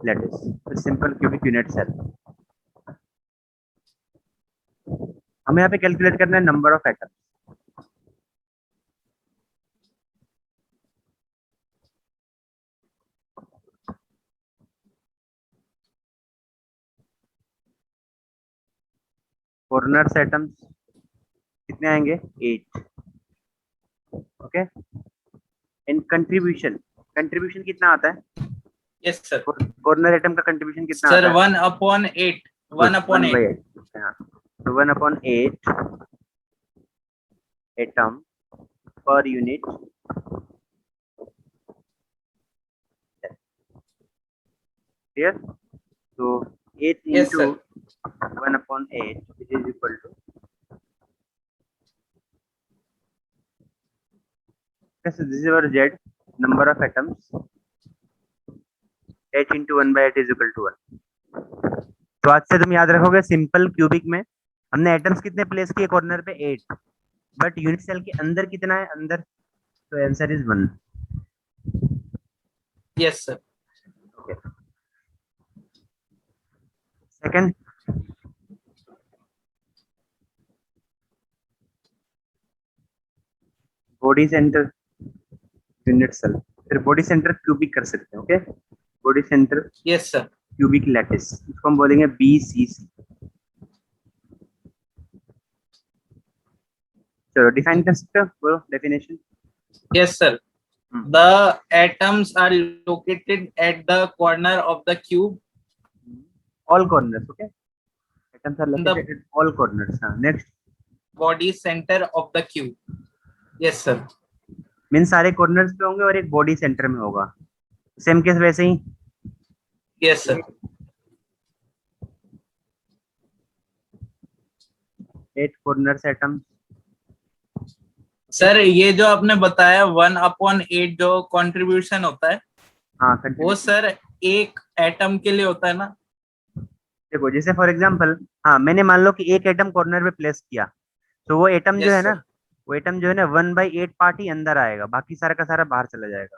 Lattice, फिर simple cubic unit cell. हमें यहाँ पे कैलकुलेट करना है number of atom. Corners atoms कितने आएंगे? 8। ओके, इन कंट्रीब्यूशन, कंट्रीब्यूशन कितना आता है? Yes sir. कॉर्नर एटम का कंट्रीब्यूशन कितना सर आता है? 1/8, 1/8। 1/8। हाँ, तो 1/8 एटम पर यूनिट। क्लियर? तो 8 yes into sir. 1/8 which is equal to, yes, this is our Z, number of atoms, 8 into 1/8 is equal to 1। तो आज से तुम याद रखोगे सिंपल क्यूबिक में हमने एटम्स कितने प्लेस किए कॉर्नर पे? 8, बट यूनिट सेल के अंदर कितना है अंदर? तो answer is 1। Yes sir. Okay, second, body centre unit cell, फिर बॉडी सेंटर क्यूबिक कर सकते हैं। Okay, body centre yes sir. Cubic lattice, इसको हम बोलेंगे BCC। चलो डिफाइन कर सकते हो, बोलो definition. Yes sir. The atoms are located at the corner of the cube. All corners, okay, atoms are The located at all corners। हाँ, next, body center of the cube. Yes sir. Mean सारे corners पे होंगे और एक body centre में होगा। Same case वैसे ही। Yes sir. 8 corners atoms. Sir ये जो आपने बताया 1/8 जो कंट्रीब्यूशन होता है, हाँ, वो कंटिन्यू। सर एक एटम के लिए होता है ना? देखो जैसे फॉर एग्जांपल, हाँ मैंने मान लो कि एक एटम कॉर्नर पे प्लेस किया, तो वो एटम जो यस है ना, सर। वो एटम जो है ना 1/8 पार्ट ही अंदर आएगा, बाकी सारा का सारा बाहर चला जाएगा।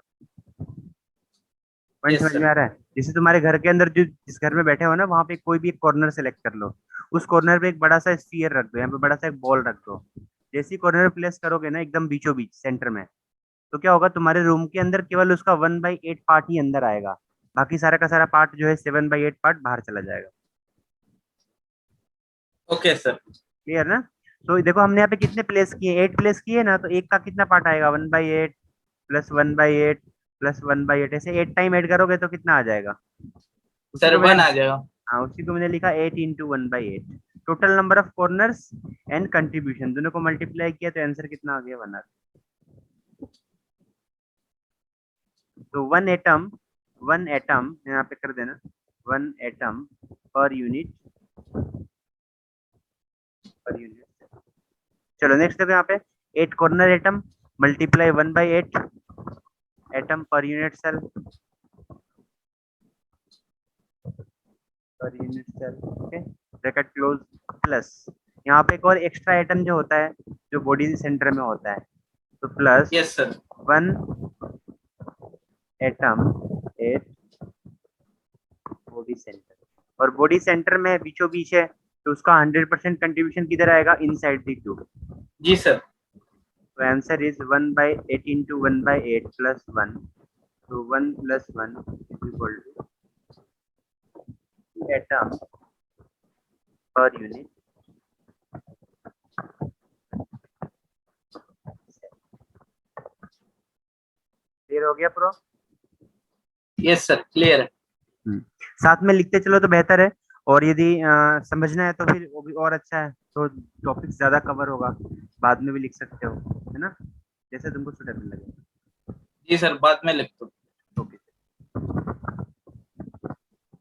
पॉइंट यस समझ में सर। आ रहा है? जैसे तुम्हारे घर के अंदर जो जिस घर में बैठे हो ना, वहां पे कोई भी एक कॉर्नर सेलेक्ट कर लो, उस कॉर्नर पे एक बड़ा सा स्फीयर रख दो, यहाँ पे बड़ा सा एक बॉल रख दो। जैसे ही कॉर्नर प्लेस करोगे ना एकदम बीचों बीच सेंटर में, तो क्या होगा, तुम्हारे रूम के अंदर केवल उसका 1/8 पार्ट ही अंदर आएगा, बाकी सारा का सारा पार्ट जो है 7/8 पार्ट बाहर चला जाएगा। Okay sir. क्लियर ना? तो देखो हमने यहाँ पे कितने प्लेस किए? 8 प्लेस किए ना, तो एक का कितना पार्ट आएगा? 1/8 प्लस 1/8 प्लस 1/8, ऐसे 8 टाइम ऐड करोगे तो कितना आ जाएगा? उसी सर को मैंने, 1 आ जाएगा। हाँ उसी को मैंने लिखा 8 into 1/8। Total number of corners and contribution दोनों को मल्टीप्लाई किया तो आंसर कितना आ गया? 1 आ गया। तो वन एटम यहाँ पे कर देना, 1 atom per unit, per unit. चलो नेक्स्ट देखो यहाँ पे, 8 corner atom multiply 1/8 atom per unit cell, per unit cell. Okay, bracket close, plus यहाँ पे एक और एक्स्ट्रा एटम जो होता है जो बॉडी सेंटर में होता है, तो plus yes sir. 1 atom at body centre, और बॉडी सेंटर में बीचों बीच है, तो उसका 100% कंट्रीब्यूशन किधर आएगा? Inside the tube. जी सर। तो आंसर इज 1/8 into 1/8 plus 1, तो 1 plus 1 is equal to 2 atom per unit। Clear हो गया प्रो? यस सर क्लियर है। साथ में लिखते चलो तो बेहतर है, और यदि समझना है तो फिर वो भी और अच्छा है, तो टॉपिक ज्यादा कवर होगा, बाद में भी लिख सकते हो, है ना, जैसे तुमको सुटेबल लगे। जी सर बाद में लिख दो। ओके,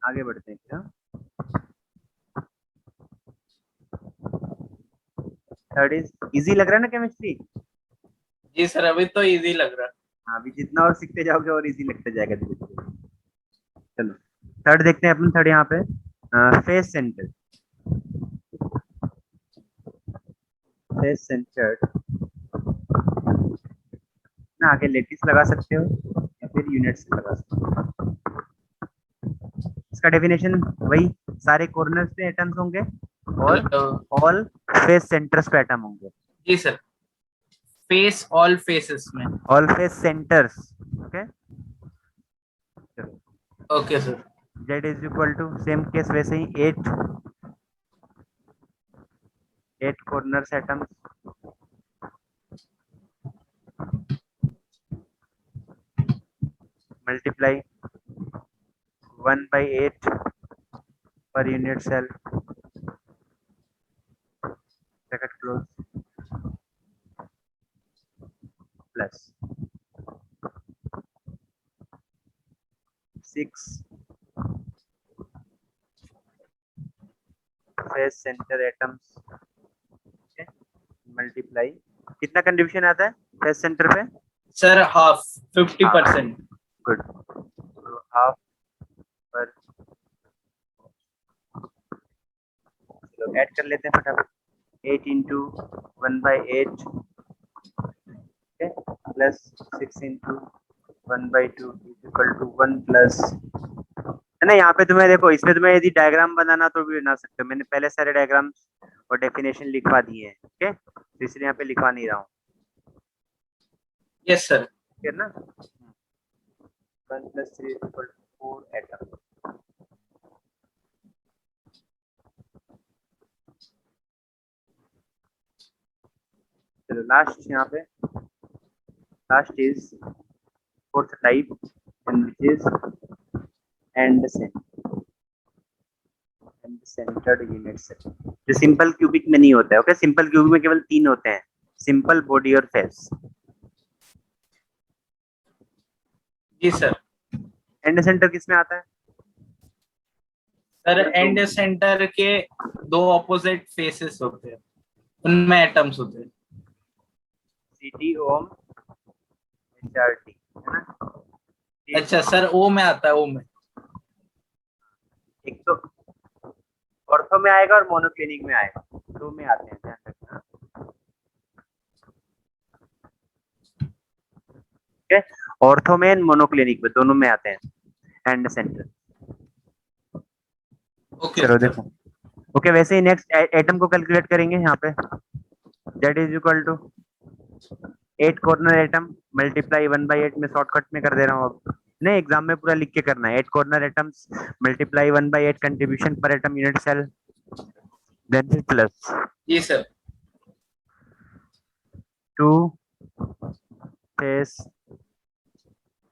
आगे बढ़ते हैं फिर। थर्ड इज इजी लग रहा है ना केमिस्ट्री? जी सर अभी तो इजी लग रहा है। हाँ, अभी जितना और सीखते जाओगे और इजी लगते जाएगा धीरे धीरे। चलो थर्ड देखते हैं अपन। थर्ड यहाँ पे फेस सेंटर, फेस सेंटर्ड ना, आगे लेटिस लगा सकते हो या फिर यूनिट्स लगा सकते हो। इसका डेफिनेशन वही, सारे कॉर्नर्स पे एटम्स होंगे और हेलो ऑल फेस सेंटर्स पे एटम होंगे। जी सर, फेस ऑल फेसेस में। All face centres. Okay, okay sir. Z is equal to same case वैसे ही 8 corners atoms multiply 1/8 per unit cell, bracket close, plus 6 face centre atoms, multiply, कितना contribution आता है face centre पे? Sir half 50%। Good, तो half per, चलो add कर लेते हैं फटाफट। 8 into 1/8 plus 6 into 1/2 equal to 1 plus, है ना। यहाँ पे तुम्हें देखो, इसमें तुम्हें यदि डायग्राम बनाना तो भी बना सकते हो, मैंने पहले सारे डायग्राम्स और डेफिनेशन लिखवा दिए हैं। ओके, तो इसलिए यहाँ पे लिखवा नहीं रहा हूँ। Yes sir. ठीक है ना। 1 + 3 = 4 एटम। चलो लास्ट, यहाँ पे last is fourth type and which is end centred unit cell, जो सिंपल क्यूबिक में नहीं होता है। ओके, सिंपल क्यूबिक में केवल 3 होते हैं, सिंपल, बॉडी और फेस। जी सर। एंड सेंटर किस में आता है? सर एंड सेंटर के 2 ऑपोजिट फेसेस होते हैं, उनमें एटम्स होते हैं। सीटी ओम एचआरटी, है ना। अच्छा सर, ओ में आता है, ओ में। एक तो ऑर्थो में आएगा और मोनोक्लिनिक में आएगा, दो में आते हैं, ध्यान रखना। ठीक है, ऑर्थो में, मोनोक्लिनिक में, दोनों में आते हैं एंड सेंटर। ओके चलो सर। देखो। ओके, वैसे ही नेक्स्ट एटम को कैलकुलेट करेंगे यहाँ पे। Z is equal to 8 corner atom multiply 1/8 में शॉर्टकट में कर दे रहा हूँ अब, नहीं एग्जाम में पूरा लिख के करना है। 8 corner atoms multiply 1/8 contribution per atom unit cell, then फिर प्लस जी सर। 2 फेस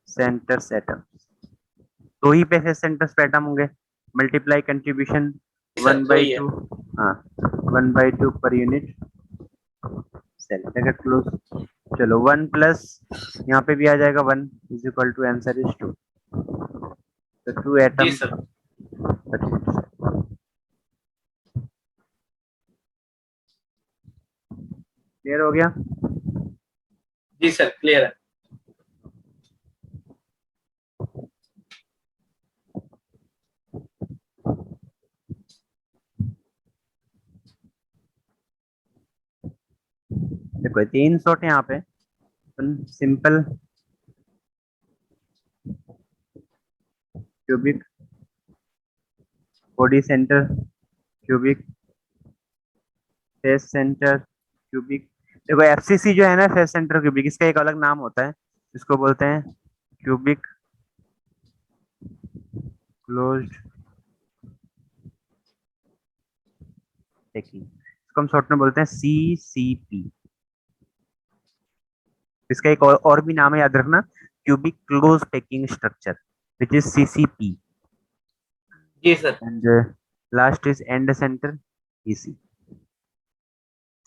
सेंटर्स एटम्स, दो ही पे फेस सेंटर्स पे एटम होंगे, मल्टीप्लाई कंट्रीब्यूशन सर वही है। 1/2, हाँ 1/2 पर यूनिट सेल, ब्रैकेट क्लोज। चलो 1 प्लस, यहाँ पे भी आ जाएगा 1 is equal to, answer is 2, तो 2 जी atom sir. Per unit cell. Clear हो गया? जी सर क्लियर है। देखो 3 शॉट यहाँ पे, simple cubic, body centre cubic, face centre cubic. देखो एफसीसी जो है ना, फेस सेंटर क्यूबिक, इसका एक अलग नाम होता है, इसको बोलते हैं क्यूबिक क्लोज्ड पैकिंग, इसको हम शॉर्ट में बोलते हैं सीसीपी। इसका एक और भी नाम है, याद रखना, cubic close packing structure, which is CCP. जी sir. And last is end centre EC.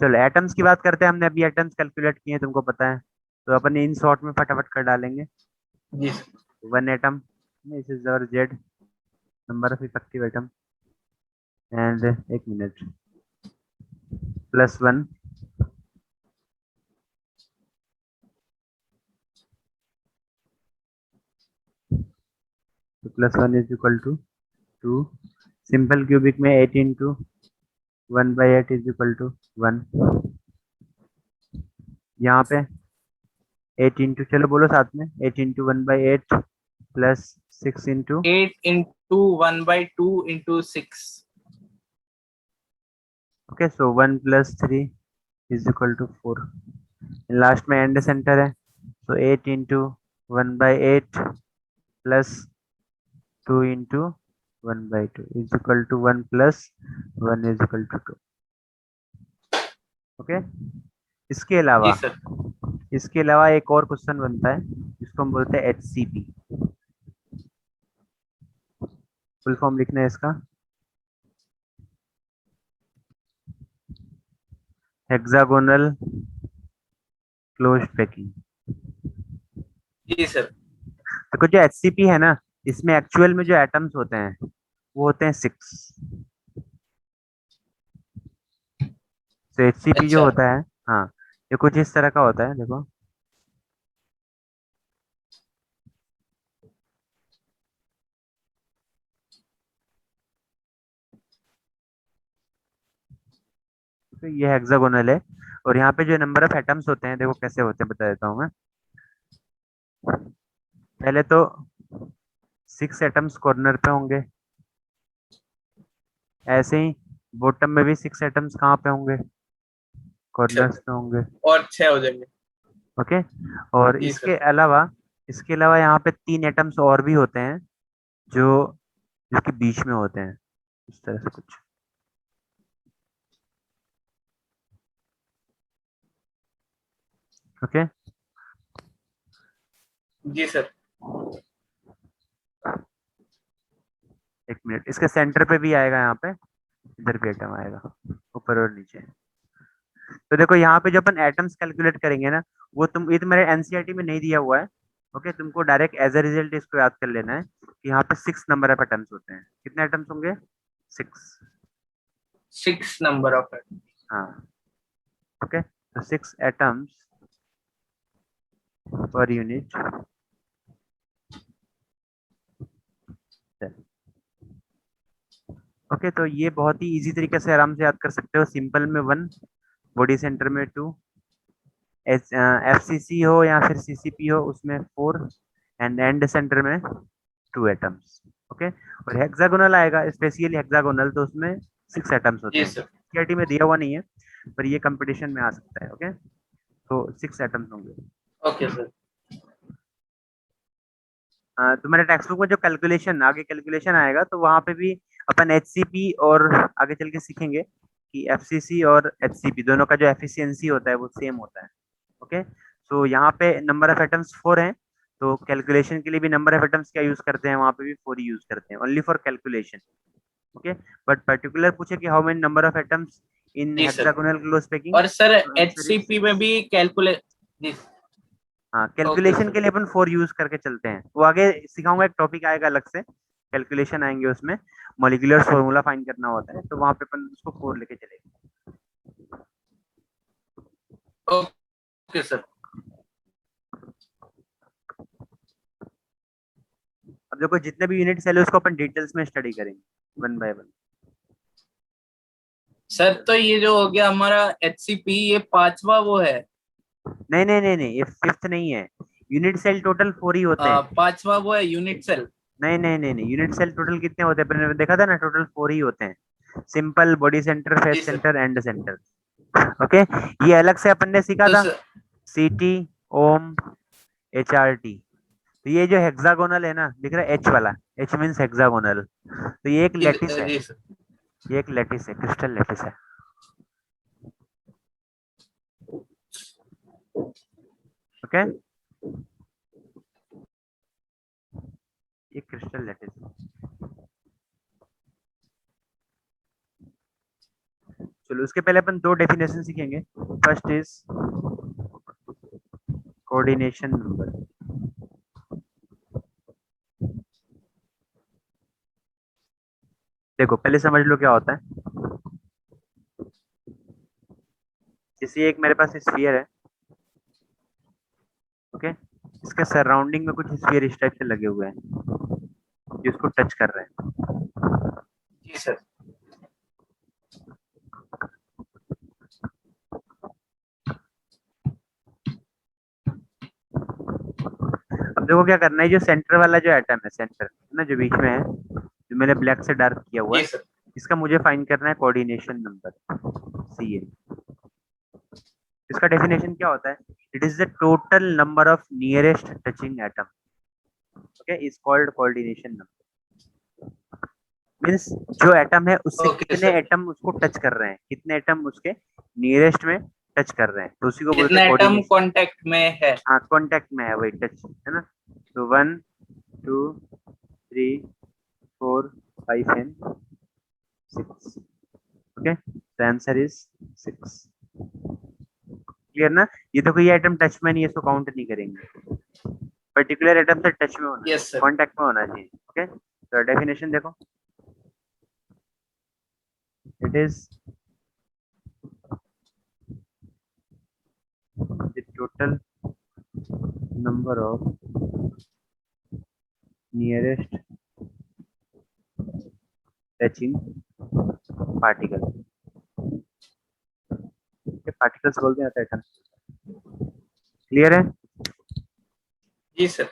चलो एटम्स की बात करते हैं, हमने अभी एटम्स कैलकुलेट किए हैं, तुमको पता है, तो अपन इन शॉर्ट में फटाफट कर डालेंगे। जी sir. 1 atom, this is our Z, number of effective atom, and एक मिनट, +1 तो +1 is equal to 2, simple cubic में 8 इंटू 1/8 इज इक्वल टू 1, यहाँ पे 8 इंटू, चलो बोलो साथ में, 8 into 1/8 plus 6 into 8 into 1/2 into 6. okay, so 1 plus 3 is equal to 4. Last में एंड सेंटर है, so 8 into 1/8 plus 2 into 1/2 is equal to 1 plus 1 is equal to 2. Okay, इसके अलावा जी सर। एक और क्वेश्चन बनता है जिसको हम बोलते हैं HCP। फुल फॉर्म लिखना है इसका, हेक्सागोनल क्लोज्ड पैकिंग। जी सर। देखो जो HCP है ना, इसमें एक्चुअल में जो एटम्स होते हैं वो होते हैं 6। तो HCP जो अच्छा। होता है, हाँ, ये कुछ इस तरह का होता है, देखो। तो ये हेक्सागोनल है, और यहाँ पे जो नंबर ऑफ एटम्स होते हैं, देखो कैसे होते हैं, बता देता हूँ मैं। पहले तो 6 एटम्स कॉर्नर पे होंगे, ऐसे ही बॉटम में भी 6 एटम्स कहाँ पे होंगे, अच्छा, कॉर्नर्स पे होंगे। और 6 हो जाएंगे। ओके, और जी सर। इसके अलावा यहाँ पे 3 एटम्स और भी होते हैं जो जो कि बीच में होते हैं, इस तरह से कुछ। ओके, जी सर। एक मिनट, इसके सेंटर पे भी आएगा, यहाँ पे इधर भी एटम आएगा, ऊपर और नीचे। तो देखो यहाँ पे जो अपन एटम्स कैलकुलेट करेंगे ना, वो ये तुम्हारे एनसीईआरटी में नहीं दिया हुआ है। ओके, तुमको डायरेक्ट एज अ रिजल्ट इसको याद कर लेना है कि यहाँ पे 6 नंबर ऑफ एटम्स होते हैं। कितने एटम्स होंगे? 6। 6 नंबर ऑफ है। हाँ, ओके, तो 6 एटम्स पर यूनिट। ओके, तो ये बहुत ही इजी तरीके से आराम से याद कर सकते हो। सिंपल में 1, बॉडी सेंटर में 2, FCC हो या फिर CCP हो उसमें 4, एंड एंड सेंटर में 2 एटम्स। ओके, और हेक्सागोनल आएगा, स्पेशली हेक्सागोनल, तो उसमें 6 एटम्स होते जी हैं। सर। सीआरटी में दिया हुआ नहीं है, पर ये कंपटीशन में आ सकता है। ओके, तो 6 एटम्स होंगे। Okay sir. तुम्हारे टेक्स्ट बुक में जो कैलकुलेशन आगे कैलकुलेशन आएगा, तो वहां पे भी अपन HCP और आगे चल के सीखेंगे कि FCC और HCP दोनों का जो एफिशिएंसी होता है वो सेम होता है। ओके, सो यहाँ पे नंबर ऑफ एटम्स 4 हैं, तो कैलकुलेशन के लिए भी नंबर ऑफ एटम्स क्या यूज करते हैं, वहां पे भी 4 ही यूज करते हैं, only for calculation. Okay, but particular पूछे कि how many number of atoms in जी सर। हेक्सागोनल क्लोज पैकिंग, और सर तो आंसर इज HCP 6। में भी कैलकुलेट। जी। हाँ, ओके कैलकुलेशन सर। के लिए अपन 4 यूज करके चलते हैं, वो आगे सिखाऊंगा, एक टॉपिक आएगा अलग से, कैलकुलेशन आएंगे उसमें, मॉलिक्यूलर फॉर्मूला फाइंड करना होता है, तो वहां पे अपन उसको 4 लेके चलेंगे। Okay sir. अब देखो जितने भी यूनिट सेल है उसको अपन डिटेल्स में स्टडी करेंगे, वन बाय वन। सर तो ये जो हो गया हमारा HCP, ये 5वां वो है। नहीं नहीं नहीं नहीं, ये 5th नहीं है। यूनिट सेल टोटल 4 ही होते हैं। 5वां वो है यूनिट सेल। नहीं नहीं नहीं नहीं, यूनिट सेल टोटल कितने होते हैं, मैंने देखा था ना, टोटल 4 ही होते हैं। सिंपल, बॉडी सेंटर, जी face sir. Centre, end centre. Okay, ये अलग से अपन ने सीखा तो था, सर। CT, ओम, HRT। तो ये जो हेक्सागोनल है ना, दिख रहा है H वाला, H मीन्स हेक्सागोनल, तो ये एक लैटिस है, जी सर। ये एक लैटिस है, क्रिस्टल लैटिस है। ओके, ये क्रिस्टल लैटिस है। चलो उसके पहले अपन 2 डेफिनेशन सीखेंगे। First is coordination number. देखो पहले समझ लो क्या होता है। जैसे एक मेरे पास स्फीयर है, ओके, इसके सराउंडिंग में कुछ स्फीयर इस टाइप से लगे हुए हैं जो इसको टच कर रहे हैं। जी सर। अब अब देखो क्या करना है, जो सेंटर वाला जो एटम है, सेंटर है ना जो बीच में है, जो मैंने ब्लैक से डार्क किया हुआ जी है, सर। इसका मुझे फाइंड करना है कोऑर्डिनेशन नंबर, सी है। इसका डेफिनेशन क्या होता है? It is the total number of nearest touching atom, okay, is called coordination number. Means जो एटम है उससे ओके कितने सर। एटम उसको टच कर रहे हैं, कितने एटम उसके नियरेस्ट में टच कर रहे हैं, तो उसी को बोलते कितना हैं एटम कोऑर्डिनेशन। कांटेक्ट में है? हाँ, कांटेक्ट में है, वही टच है ना। तो 1 2 3 4 5 and 6, okay, the answer is 6। Clear ना? ये तो कोई आइटम टच में नहीं है, इसको काउंट नहीं करेंगे, पर्टिकुलर आइटम से टच में होना यस चाहिए, सर। कांटेक्ट में होना चाहिए, ओके। तो डेफिनेशन देखो, it is the total number of nearest touching particle, particles बोलते हैं एटम। क्लियर है? जी सर।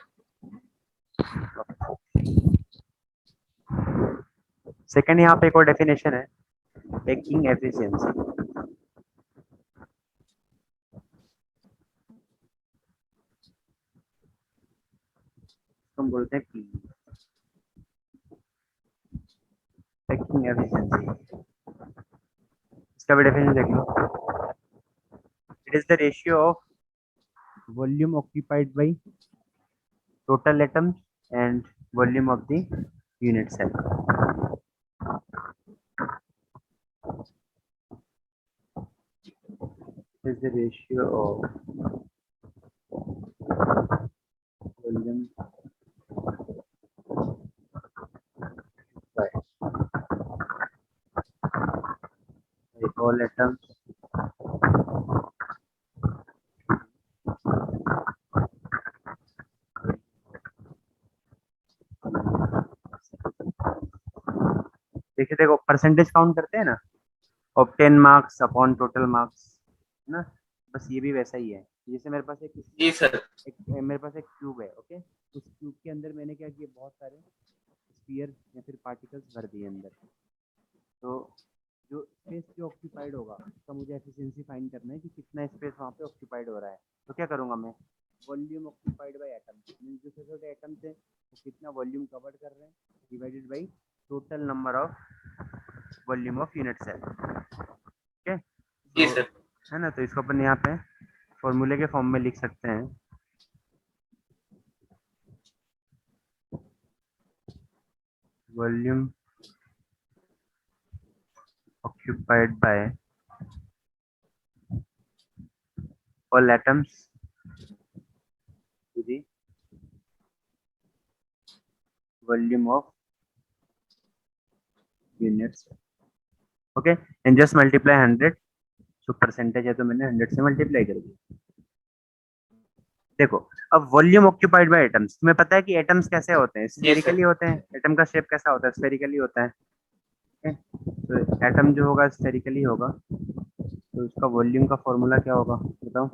सेकंड यहाँ पे एक और डेफिनेशन है, पेकिंग एफिशिएंसी। हम बोलते हैं पेकिंग एफिशिएंसी। इसका भी डेफिनेशन देख लो, it is the ratio of volume occupied by total atoms and volume of the unit cell. Is the ratio of volume by all atoms देखिए, देखो परसेंटेज काउंट करते हैं ना, obtain marks upon total marks, है ना, बस ये भी वैसा ही है। जैसे मेरे पास जी सर। मेरे पास एक क्यूब है, ओके, उस क्यूब के अंदर मैंने क्या किया, बहुत सारे स्फीयर या फिर पार्टिकल्स भर दिए अंदर। तो जो स्पेस जो ऑक्यूपाइड होगा उसका मुझे एफिशिएंसी फाइंड करना है कि कितना स्पेस वहाँ पे ऑक्यूपाइड हो रहा है। तो क्या करूँगा मैं, वॉल्यूम ऑक्यूपाइड बाय एटम, जो छोटे छोटे एटम थे वो कितना वॉल्यूम कवर कर रहे हैं, divided by total number of volume of unit cell, okay. जी तो सर। है ना, तो इसको अपन यहाँ पे फॉर्मूले के फॉर्म में लिख सकते हैं, volume occupied by all atoms to the volume of units, okay, and just multiply 100। so percentage है तो मैंने 100 से मल्टीप्लाई कर दिया। देखो, अब वॉल्यूम ऑक्यूपाइड बाय एटम्स, तुम्हें पता है कि एटम्स कैसे होते हैं, जी सर। स्फेरिकली होते हैं, एटम का शेप कैसा होता है, स्फेरिकली होता है, okay? तो एटम जो होगा स्फेरिकली होगा, तो उसका वॉल्यूम का फॉर्मूला क्या होगा बताओ,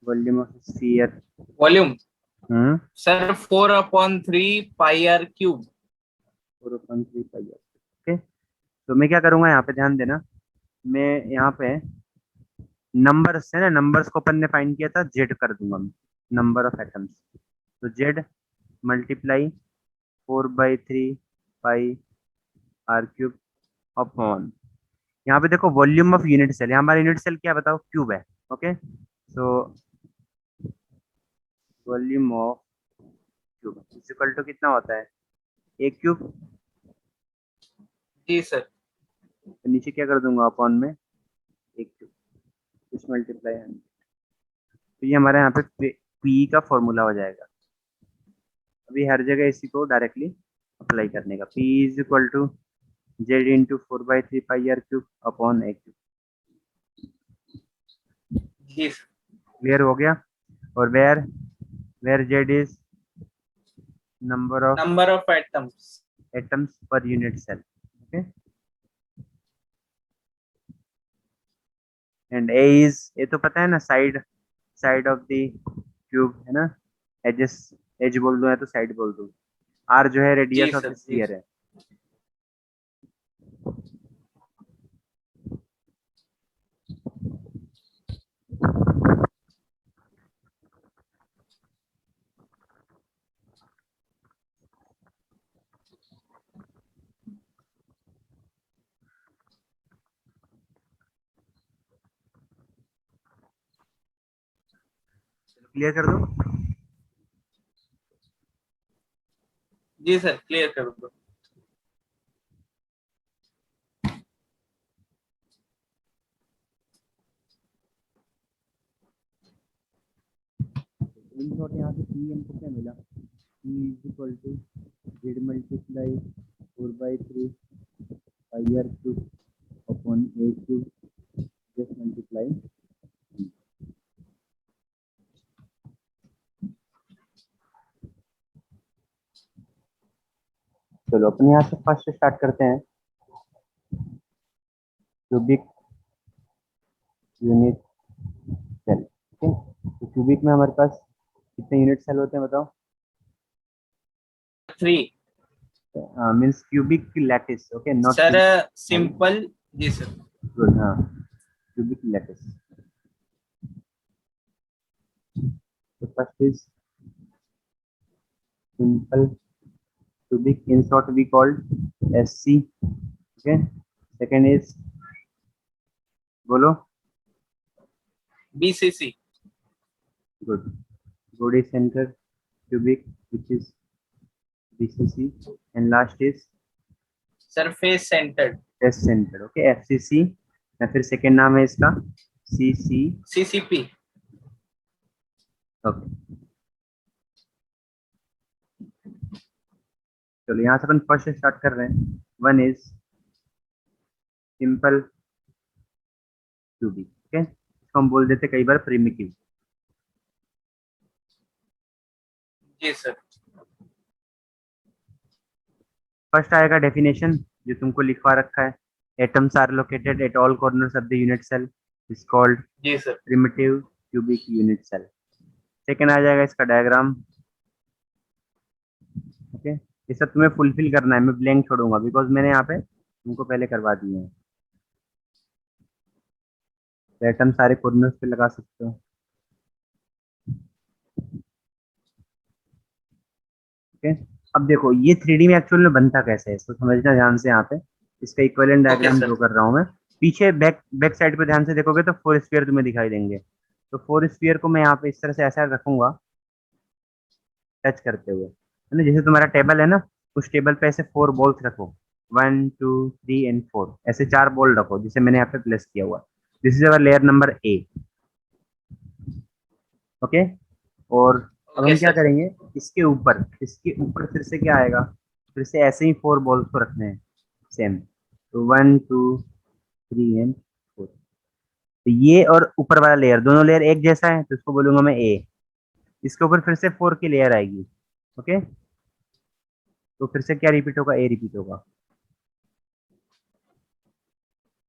volume of sphere. Volume hmm, sir 4/3 πr³ 4/3 pi, okay. तो मैं क्या करूंगा, यहाँ पे ध्यान देना, मैं यहाँ पे नंबर्स है ना, नंबर्स को अपन ने फाइंड किया था, जेड कर दूंगा मैं, नंबर ऑफ एटम्स। तो जेड मल्टीप्लाई 4/3 पाई r³ अपॉन, यहाँ पे देखो वॉल्यूम ऑफ यूनिट सेल, यहाँ हमारा यूनिट सेल क्या है बताओ, क्यूब है, okay. So volume of cube is equal to कितना होता है, ए क्यूब। जी सर। तो नीचे क्या कर दूंगा, अपॉन में ए क्यूब, इस मल्टीप्लाई 100। तो ये हमारे यहाँ पे पी का फॉर्मूला हो जाएगा। अभी हर जगह इसी को डायरेक्टली अप्लाई करने का, P is equal to Z into 4/3 πr³ upon A cube. जी सर। क्लियर हो गया? और where where Z is number of number of atoms. Atoms per unit cell, okay, and A is, ये तो पता है ना, side side of the cube है ना, एजेस, एज बोल दो या तो साइड बोल दो। आर जो है जी रेडियस ऑफ सर, जी स्फीयर सर। है। क्लियर कर दो। जी सर, क्लियर कर दो। इन शॉर्ट यहाँ से पी हमको क्या मिला, P is equal to Z multiply 4/3 pi R cube upon A cube just multiply. चलो अपने यहाँ से फर्स्ट स्टार्ट करते हैं, क्यूबिक यूनिट सेल। ठीक है, तो क्यूबिक में हमारे पास कितने यूनिट सेल होते हैं बताओ। 3 means cubic lattice, okay not sir, cubic cell. Simple. जी सर। गुड, हाँ क्यूबिक लैटिस। तो first is simple cubic, in short we called SC, okay। second is, बोलो। BCC, good, body center cubic which is BCC, and last is surface centered, test center, okay FCC, या फिर second नाम है इसका CC, CCP। Okay. चलो यहाँ से अपन first start कर रहे हैं। One is simple cubic, okay इसको हम बोल देते कई बार प्रिमिटिव। जी सर। फर्स्ट आएगा डेफिनेशन जो तुमको लिखवा रखा है, atoms are located at all corners of the unit cell is called जी sir. Primitive cubic unit cell. Second आ जाएगा इसका डायग्राम, ओके ये सब तुम्हें फुलफिल करना है, मैं ब्लैंक छोड़ूंगा बिकॉज मैंने यहाँ पे तुमको पहले करवा दिए हैं। एटम सारे कॉर्नर्स पे लगा सकते हो, ओके। अब देखो ये 3D में एक्चुअल में बनता कैसे है इसको समझना ध्यान से। यहाँ पे इसका equivalent okay diagram sir. Draw कर रहा हूँ मैं। पीछे बैक बैक साइड पे ध्यान से देखोगे तो 4 स्फीयर तुम्हें दिखाई देंगे। तो 4 स्फीयर को मैं यहाँ पे इस तरह से ऐसा रखूंगा टच करते हुए, है ना। जैसे तुम्हारा टेबल है ना, उस टेबल पे ऐसे 4 बॉल्स रखो, 1 2 3 एंड 4, ऐसे 4 बॉल रखो जिसे मैंने यहाँ पे प्लेस किया हुआ। This is our layer number A, okay. और अब ओके हम क्या सर। करेंगे, इसके ऊपर फिर से क्या आएगा, फिर से ऐसे ही 4 बॉल्स को रखने हैं सेम। तो 1 2 3 एंड 4। तो ये और ऊपर वाला लेयर दोनों लेयर एक जैसा है तो इसको बोलूंगा मैं ए। इसके ऊपर फिर से 4 की लेयर आएगी, ओके। तो फिर से क्या रिपीट होगा, ए रिपीट होगा,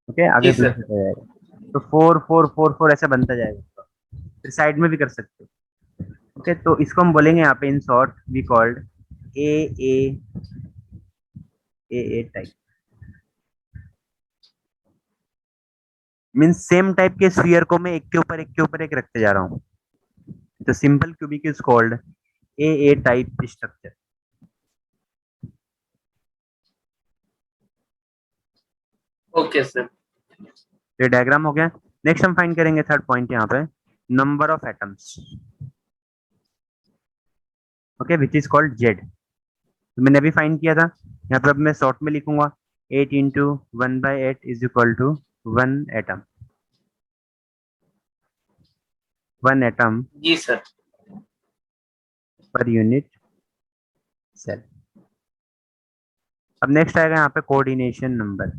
ओके आगे जी फिर सर। से हो जाएगा। तो 4 4 4 4 ऐसा बनता जाएगा। फिर साइड में भी कर सकते हो, ओके। तो इसको हम बोलेंगे यहाँ पे in short we called A A A type. Means same type के स्फीयर को मैं एक के ऊपर एक के ऊपर एक रखते जा रहा हूँ। तो simple cubic is called a type structure. Okay sir. ये डायग्राम हो गया। नेक्स्ट हम फाइंड करेंगे थर्ड पॉइंट यहाँ पे, number of atoms, okay which is called Z. तो मैंने अभी फाइंड किया था, यहाँ पे अब मैं शॉर्ट में लिखूंगा 8 into 1/8 is equal to 1 atom. 1 atom जी सर। Per unit cell. अब नेक्स्ट आएगा यहाँ पे कोऑर्डिनेशन नंबर।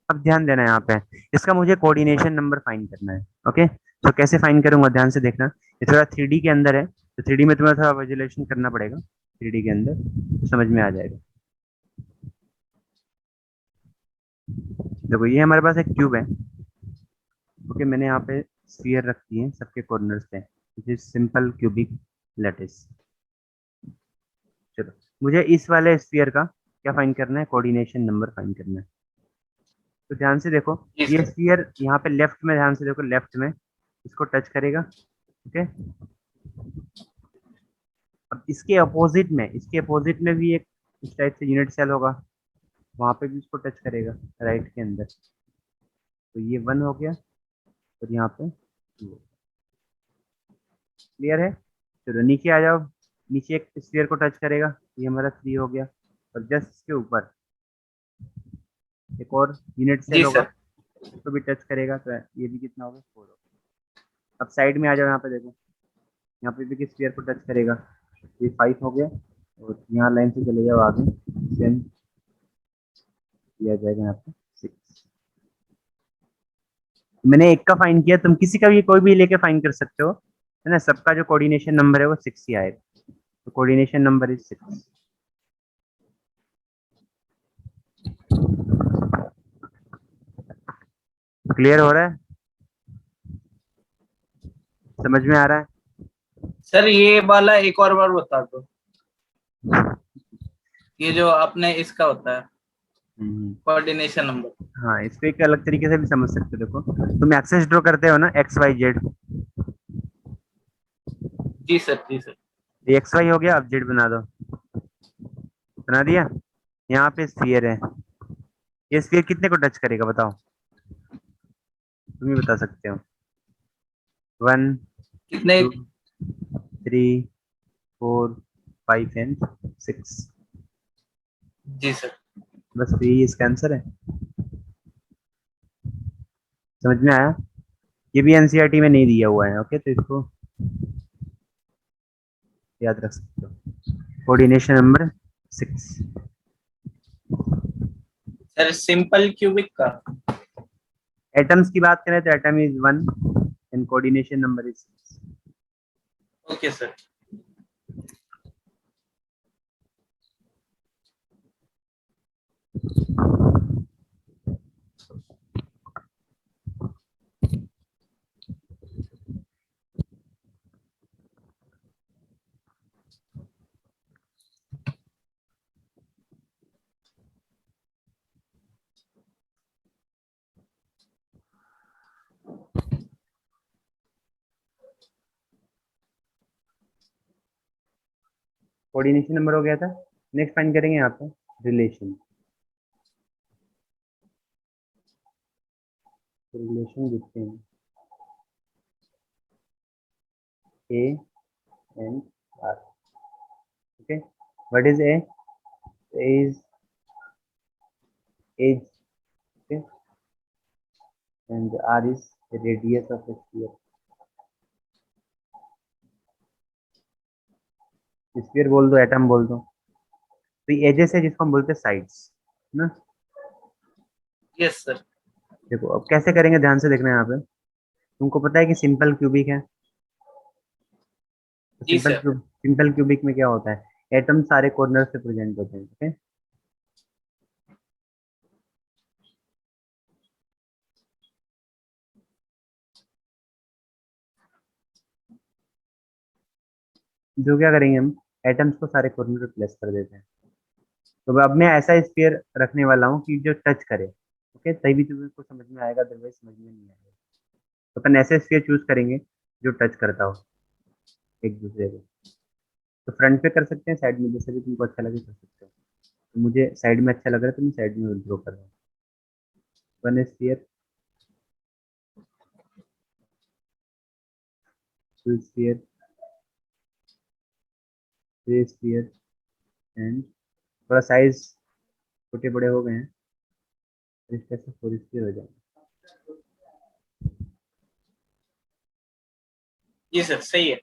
अब ध्यान देना यहाँ पे, इसका मुझे कोऑर्डिनेशन नंबर फाइंड करना है, ओके। तो कैसे फाइंड करूंगा ध्यान से देखना। ये थोड़ा 3D के अंदर है, तो 3D में तुम्हें थोड़ा विजुअलाइजेशन करना पड़ेगा, 3D के अंदर तो समझ में आ जाएगा। देखो ये हमारे पास एक क्यूब है, ओके, मैंने यहाँ पे स्फीयर रख दिए हैं सबके कॉर्नर्स पे, which is simple cubic lattice. चलो, मुझे इस वाले स्फीयर का क्या फाइंड करना है, कोऑर्डिनेशन नंबर फाइंड करना है। तो ध्यान से देखो, जी ये सर। स्फीयर यहाँ पे लेफ्ट में, ध्यान से देखो लेफ्ट में इसको टच करेगा। ओके, अब इसके अपोजिट में भी एक इस टाइप से यूनिट सेल होगा, वहां पे भी इसको टच करेगा राइट के अंदर। तो ये 1 हो गया और यहाँ पे 2। क्लियर है? चलो नीचे आ जाओ, नीचे एक स्फीयर को टच करेगा, ये हमारा 3 हो गया। और जस्ट इसके ऊपर एक और यूनिट सेल जी होगा, सर। इसको भी टच करेगा, तो ये भी कितना होगा, 4 होगा। अब साइड में आ जाओ, यहाँ पे देखो, यहाँ पे भी किस स्फीयर को टच करेगा, ये 5 हो गया। और यहाँ लाइन से चले जाओ आगे, सेम किया जाएगा यहाँ पे 6। मैंने एक का फाइन किया, तुम किसी का भी कोई भी लेके फाइन कर सकते हो, है ना। सबका जो कोऑर्डिनेशन नंबर है वो 6 ही आएगा, तो कोऑर्डिनेशन नंबर इज 6। क्लियर हो रहा है? समझ में आ रहा है? सर ये वाला एक और बार बता दो, ये जो आपने इसका होता है हम्म, कोऑर्डिनेशन नंबर। हाँ, इसको एक अलग तरीके से भी समझ सकते हो। देखो, तुम एक्सेस ड्रॉ करते हो ना, एक्स वाई जेड, जी सर। जी सर। ये एक्स वाई हो गया, अब जेड बना दो, बना दिया। यहाँ पे स्फीयर है, ये स्फीयर कितने को टच करेगा बताओ, तुम ही बता सकते हो। 1, कितने? 2, 3, 4, 5 एंड 6। Ji sir. बस तो यही इसका आंसर है। समझ में आया? ये भी एनसीईआरटी में नहीं दिया हुआ है, ओके, तो इसको याद रख सकते हो, coordination number 6। Sir simple cubic का। एटम्स की बात करें तो atom is 1 and coordination number is 6। Okay sir. Coordination number हो गया था। नेक्स्ट फाइंड करेंगे यहाँ पे relation. Relation between A and R. Okay, what is A? A is edge, okay, and R is radius of sphere. Sphere बोल दो, atom बोल दो, तो ये एजेस है जिसको हम बोलते हैं साइड्स ना। Yes sir. देखो अब कैसे करेंगे, ध्यान से देखना है यहाँ पे। तुमको पता है कि सिंपल क्यूबिक है, तो जी सर। सिंपल क्यूबिक में क्या होता है, एटम सारे कॉर्नर से प्रेजेंट होते हैं, ओके। जो क्या करेंगे हम, एटम्स को सारे कॉर्नर पे प्लेस कर देते हैं। तो अब मैं ऐसा स्फीयर रखने वाला हूँ कि जो टच करे, ओके, तभी तुमको समझ में आएगा, अदरवाइज समझ में नहीं आएगा। तो अपन ऐसे स्फीयर चूज करेंगे जो टच करता हो एक दूसरे को। तो फ्रंट पे कर सकते हैं, साइड में, जैसे भी तुमको अच्छा लगे कर सकते हो। तो मुझे साइड में अच्छा लग रहा है, तो मैं साइड में ड्रॉ कर रहा हूँ। One sphere, two sphere, three sphere, and थोड़ा साइज छोटे बड़े हो गए हैं, तो इस तरह से 4 स्फीयर हो जाएंगे। जी सर सही है।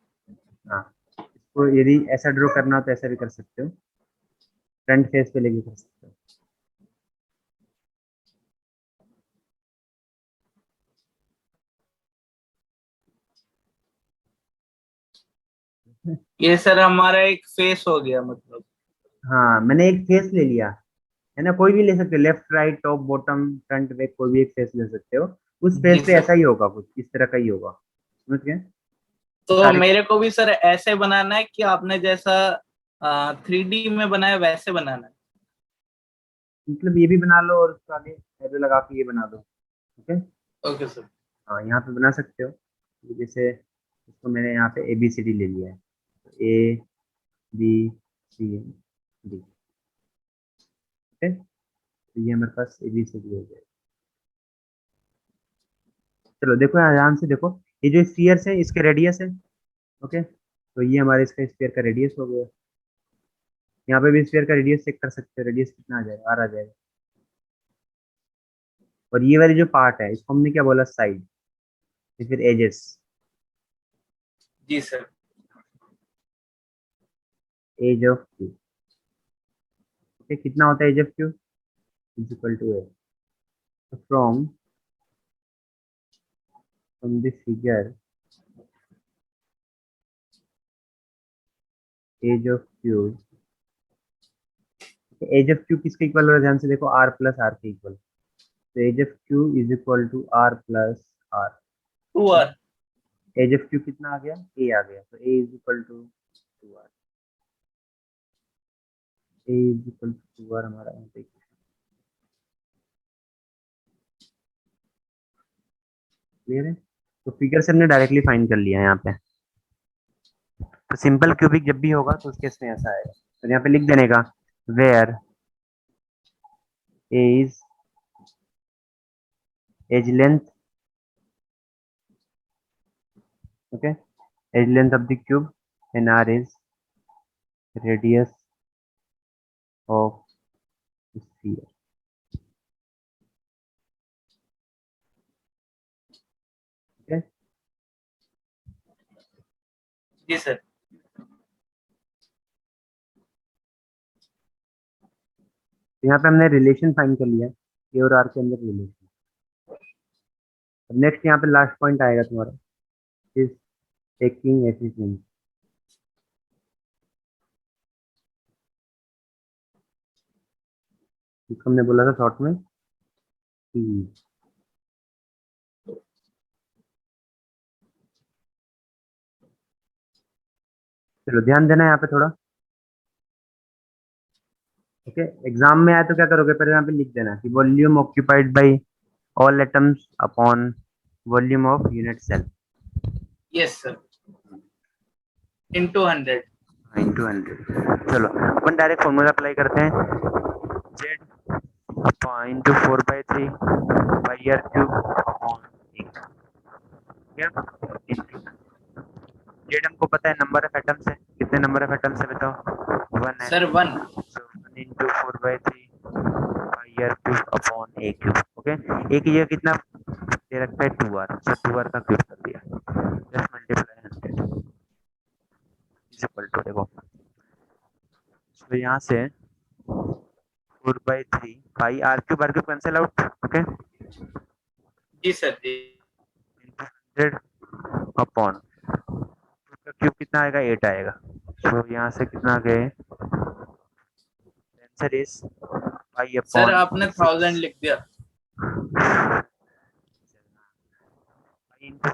हाँ, इसको यदि ऐसा ड्रॉ करना हो तो ऐसा भी कर सकते हो, फ्रंट फेस पे लेके कर सकते हो। ये सर हमारा एक फेस हो गया मतलब। हाँ, मैंने एक फेस ले लिया, है ना, कोई भी ले सकते हो, left right top bottom front back, कोई भी एक फेस ले सकते हो। उस स्पेस जी पे सर। ऐसा ही होगा, कुछ इस तरह का ही होगा, समझ गए? तो सारे मेरे को भी सर ऐसे बनाना है कि आपने जैसा 3D में बनाया वैसे बनाना है। मतलब ये भी बना लो और उसके आगे एरो लगा के ये बना दो, ओके। Okay sir. हाँ यहाँ पे बना सकते हो। जैसे इसको मैंने यहाँ पे ABCD ले लिया है, ABCD, ओके। तो ये हमारे पास ABCD हो गया। चलो देखो यहाँ ध्यान से देखो, ये जो स्फीयर्स है इसके रेडियस है, ओके। तो ये हमारे इसका स्फीयर का रेडियस हो गया। यहाँ पे भी स्फीयर का रेडियस चेक कर सकते हो, रेडियस कितना आ जाएगा, आ जाएगा। और ये वाली जो पार्ट है इसको हमने क्या बोला, साइड, फिर एजेस, जी sir. Edge of cube, okay. कितना होता है edge of cube, is equal to A. From from the figure edge of cube, edge of cube किसके इक्वल हो रहा है, ध्यान से देखो, आर प्लस आर के इक्वल। तो edge of cube is equal to R plus R. 2R। Edge of cube कितना आ गया, ए आ गया, तो A is equal to 2r। A is equal to 2r हमारा यहाँ पे क्लियर है। तो फिगर से हमने डायरेक्टली फाइंड कर लिया है यहाँ पे। तो सिंपल क्यूबिक जब भी होगा तो उस केस में ऐसा आएगा, तो यहाँ पे लिख देने का, where A is edge length, okay, edge length of the cube, and R is radius of sphere, okay. जी सर। यहाँ पे हमने रिलेशन फाइंड कर लिया, ए और आर के अंदर रिलेशन। नेक्स्ट यहाँ पे लास्ट पॉइंट आएगा तुम्हारा, इज टेकिंग एफिशिएंसी। इसको हमने बोला था शॉर्ट में P। चलो ध्यान देना है यहाँ पे थोड़ा, ओके। एग्जाम में आए तो क्या करोगे, पहले यहाँ पे लिख देना कि volume occupied by all atoms upon volume of unit cell yes sir. into 100। Into 100। चलो अपन डायरेक्ट फॉर्मूला अप्लाई करते हैं, Z into 4/3 pi R cube upon Z हमको पता है नंबर ऑफ एटम्स है, कितने नंबर ऑफ एटम्स है बताओ, 1 है। Sir 1। So 1 into 4/3 pi r cube upon a cube, okay. एक की जगह कितना दे रखा है, 2r, so 2r का क्यूब कर दिया, just multiply 100 is equal to, देखो तो यहाँ से 4/3 pi r cube cancel out, okay, जी सर। जी। इंटू 100 अपॉन का क्यूब कितना आएगा, 8 आएगा। सो यहाँ से कितना आ गए, answer is pi sir upon आपने 1000 6 लिख दिया। इंटू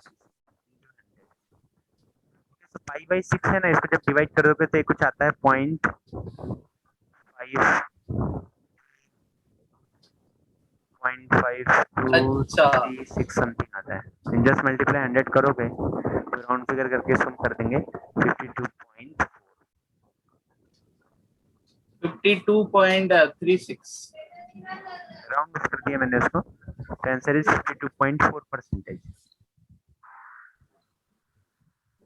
पाई बाई 6 है ना, इसको जब डिवाइड करोगे तो ये कुछ आता है अच्छा। 0.5236 समथिंग आता है। जस्ट मल्टीप्लाई 100 करोगे तो राउंड फिगर करके इसको हम कर देंगे 52.4, 52.36। राउंड कर दिया मैंने उसको, तो आंसर इज 52.4%।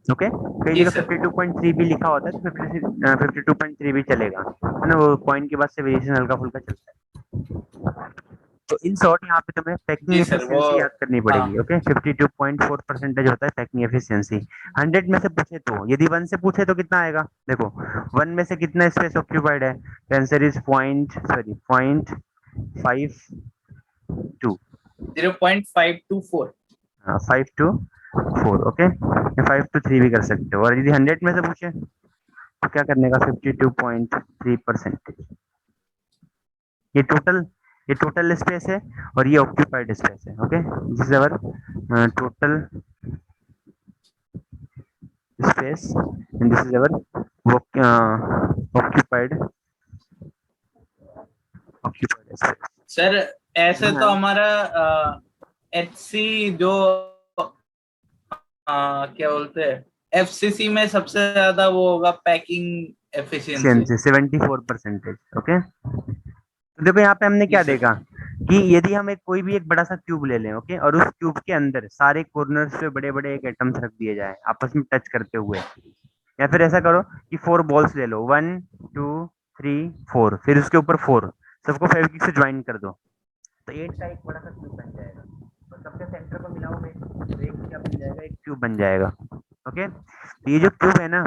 ओके, कई जी जगह सर। 52.3 भी लिखा होता है, तो 52.3 भी चलेगा, है ना, वो पॉइंट के बाद से वेरिएशन हल्का फुल्का चलता है। तो इन शॉर्ट यहाँ पे तुम्हें पैकिंग जी सर वो। एफिशिएंसी याद करनी हाँ। पड़ेगी, ओके। 52.4% होता है पैकिंग एफिशिएंसी। 100 में से पूछे तो, यदि 1 से पूछे तो कितना आएगा, देखो 1 में से कितना स्पेस ऑक्यूपाइड है, answer is 0.52, 0.524। 5 to 4, okay. 5 to 3 भी कर सकते हो, और यदि 100 में से पूछे तो क्या करने का, 52.3%। ये टोटल ये टोटल स्पेस है और ये ऑक्यूपाइड स्पेस है। Okay, this is our total space and this is our occupied space. Sir ऐसे तो हाँ, हमारा HC जो क्या बोलते हैं, FCC में सबसे ज्यादा वो होगा पैकिंग एफिशिएंसी। 74%। ओके, तो देखो यहाँ पे हमने जी क्या सर। देखा कि यदि हम एक कोई भी एक बड़ा सा क्यूब ले लें, ओके, और उस क्यूब के अंदर सारे कॉर्नर्स पे बड़े बड़े एक एटम्स रख दिए जाए आपस में टच करते हुए, या फिर ऐसा करो कि 4 बॉल्स ले लो, 1 2 3 4, फिर उसके ऊपर 4 सबको फेविक्विक से ज्वाइन कर दो, तो 8 का एक बड़ा सा क्यूब बन जाएगा। और सबके सेंटर को मिलाओगे तो एक क्या बन जाएगा, एक क्यूब बन जाएगा। ओके, तो ये जो क्यूब है ना,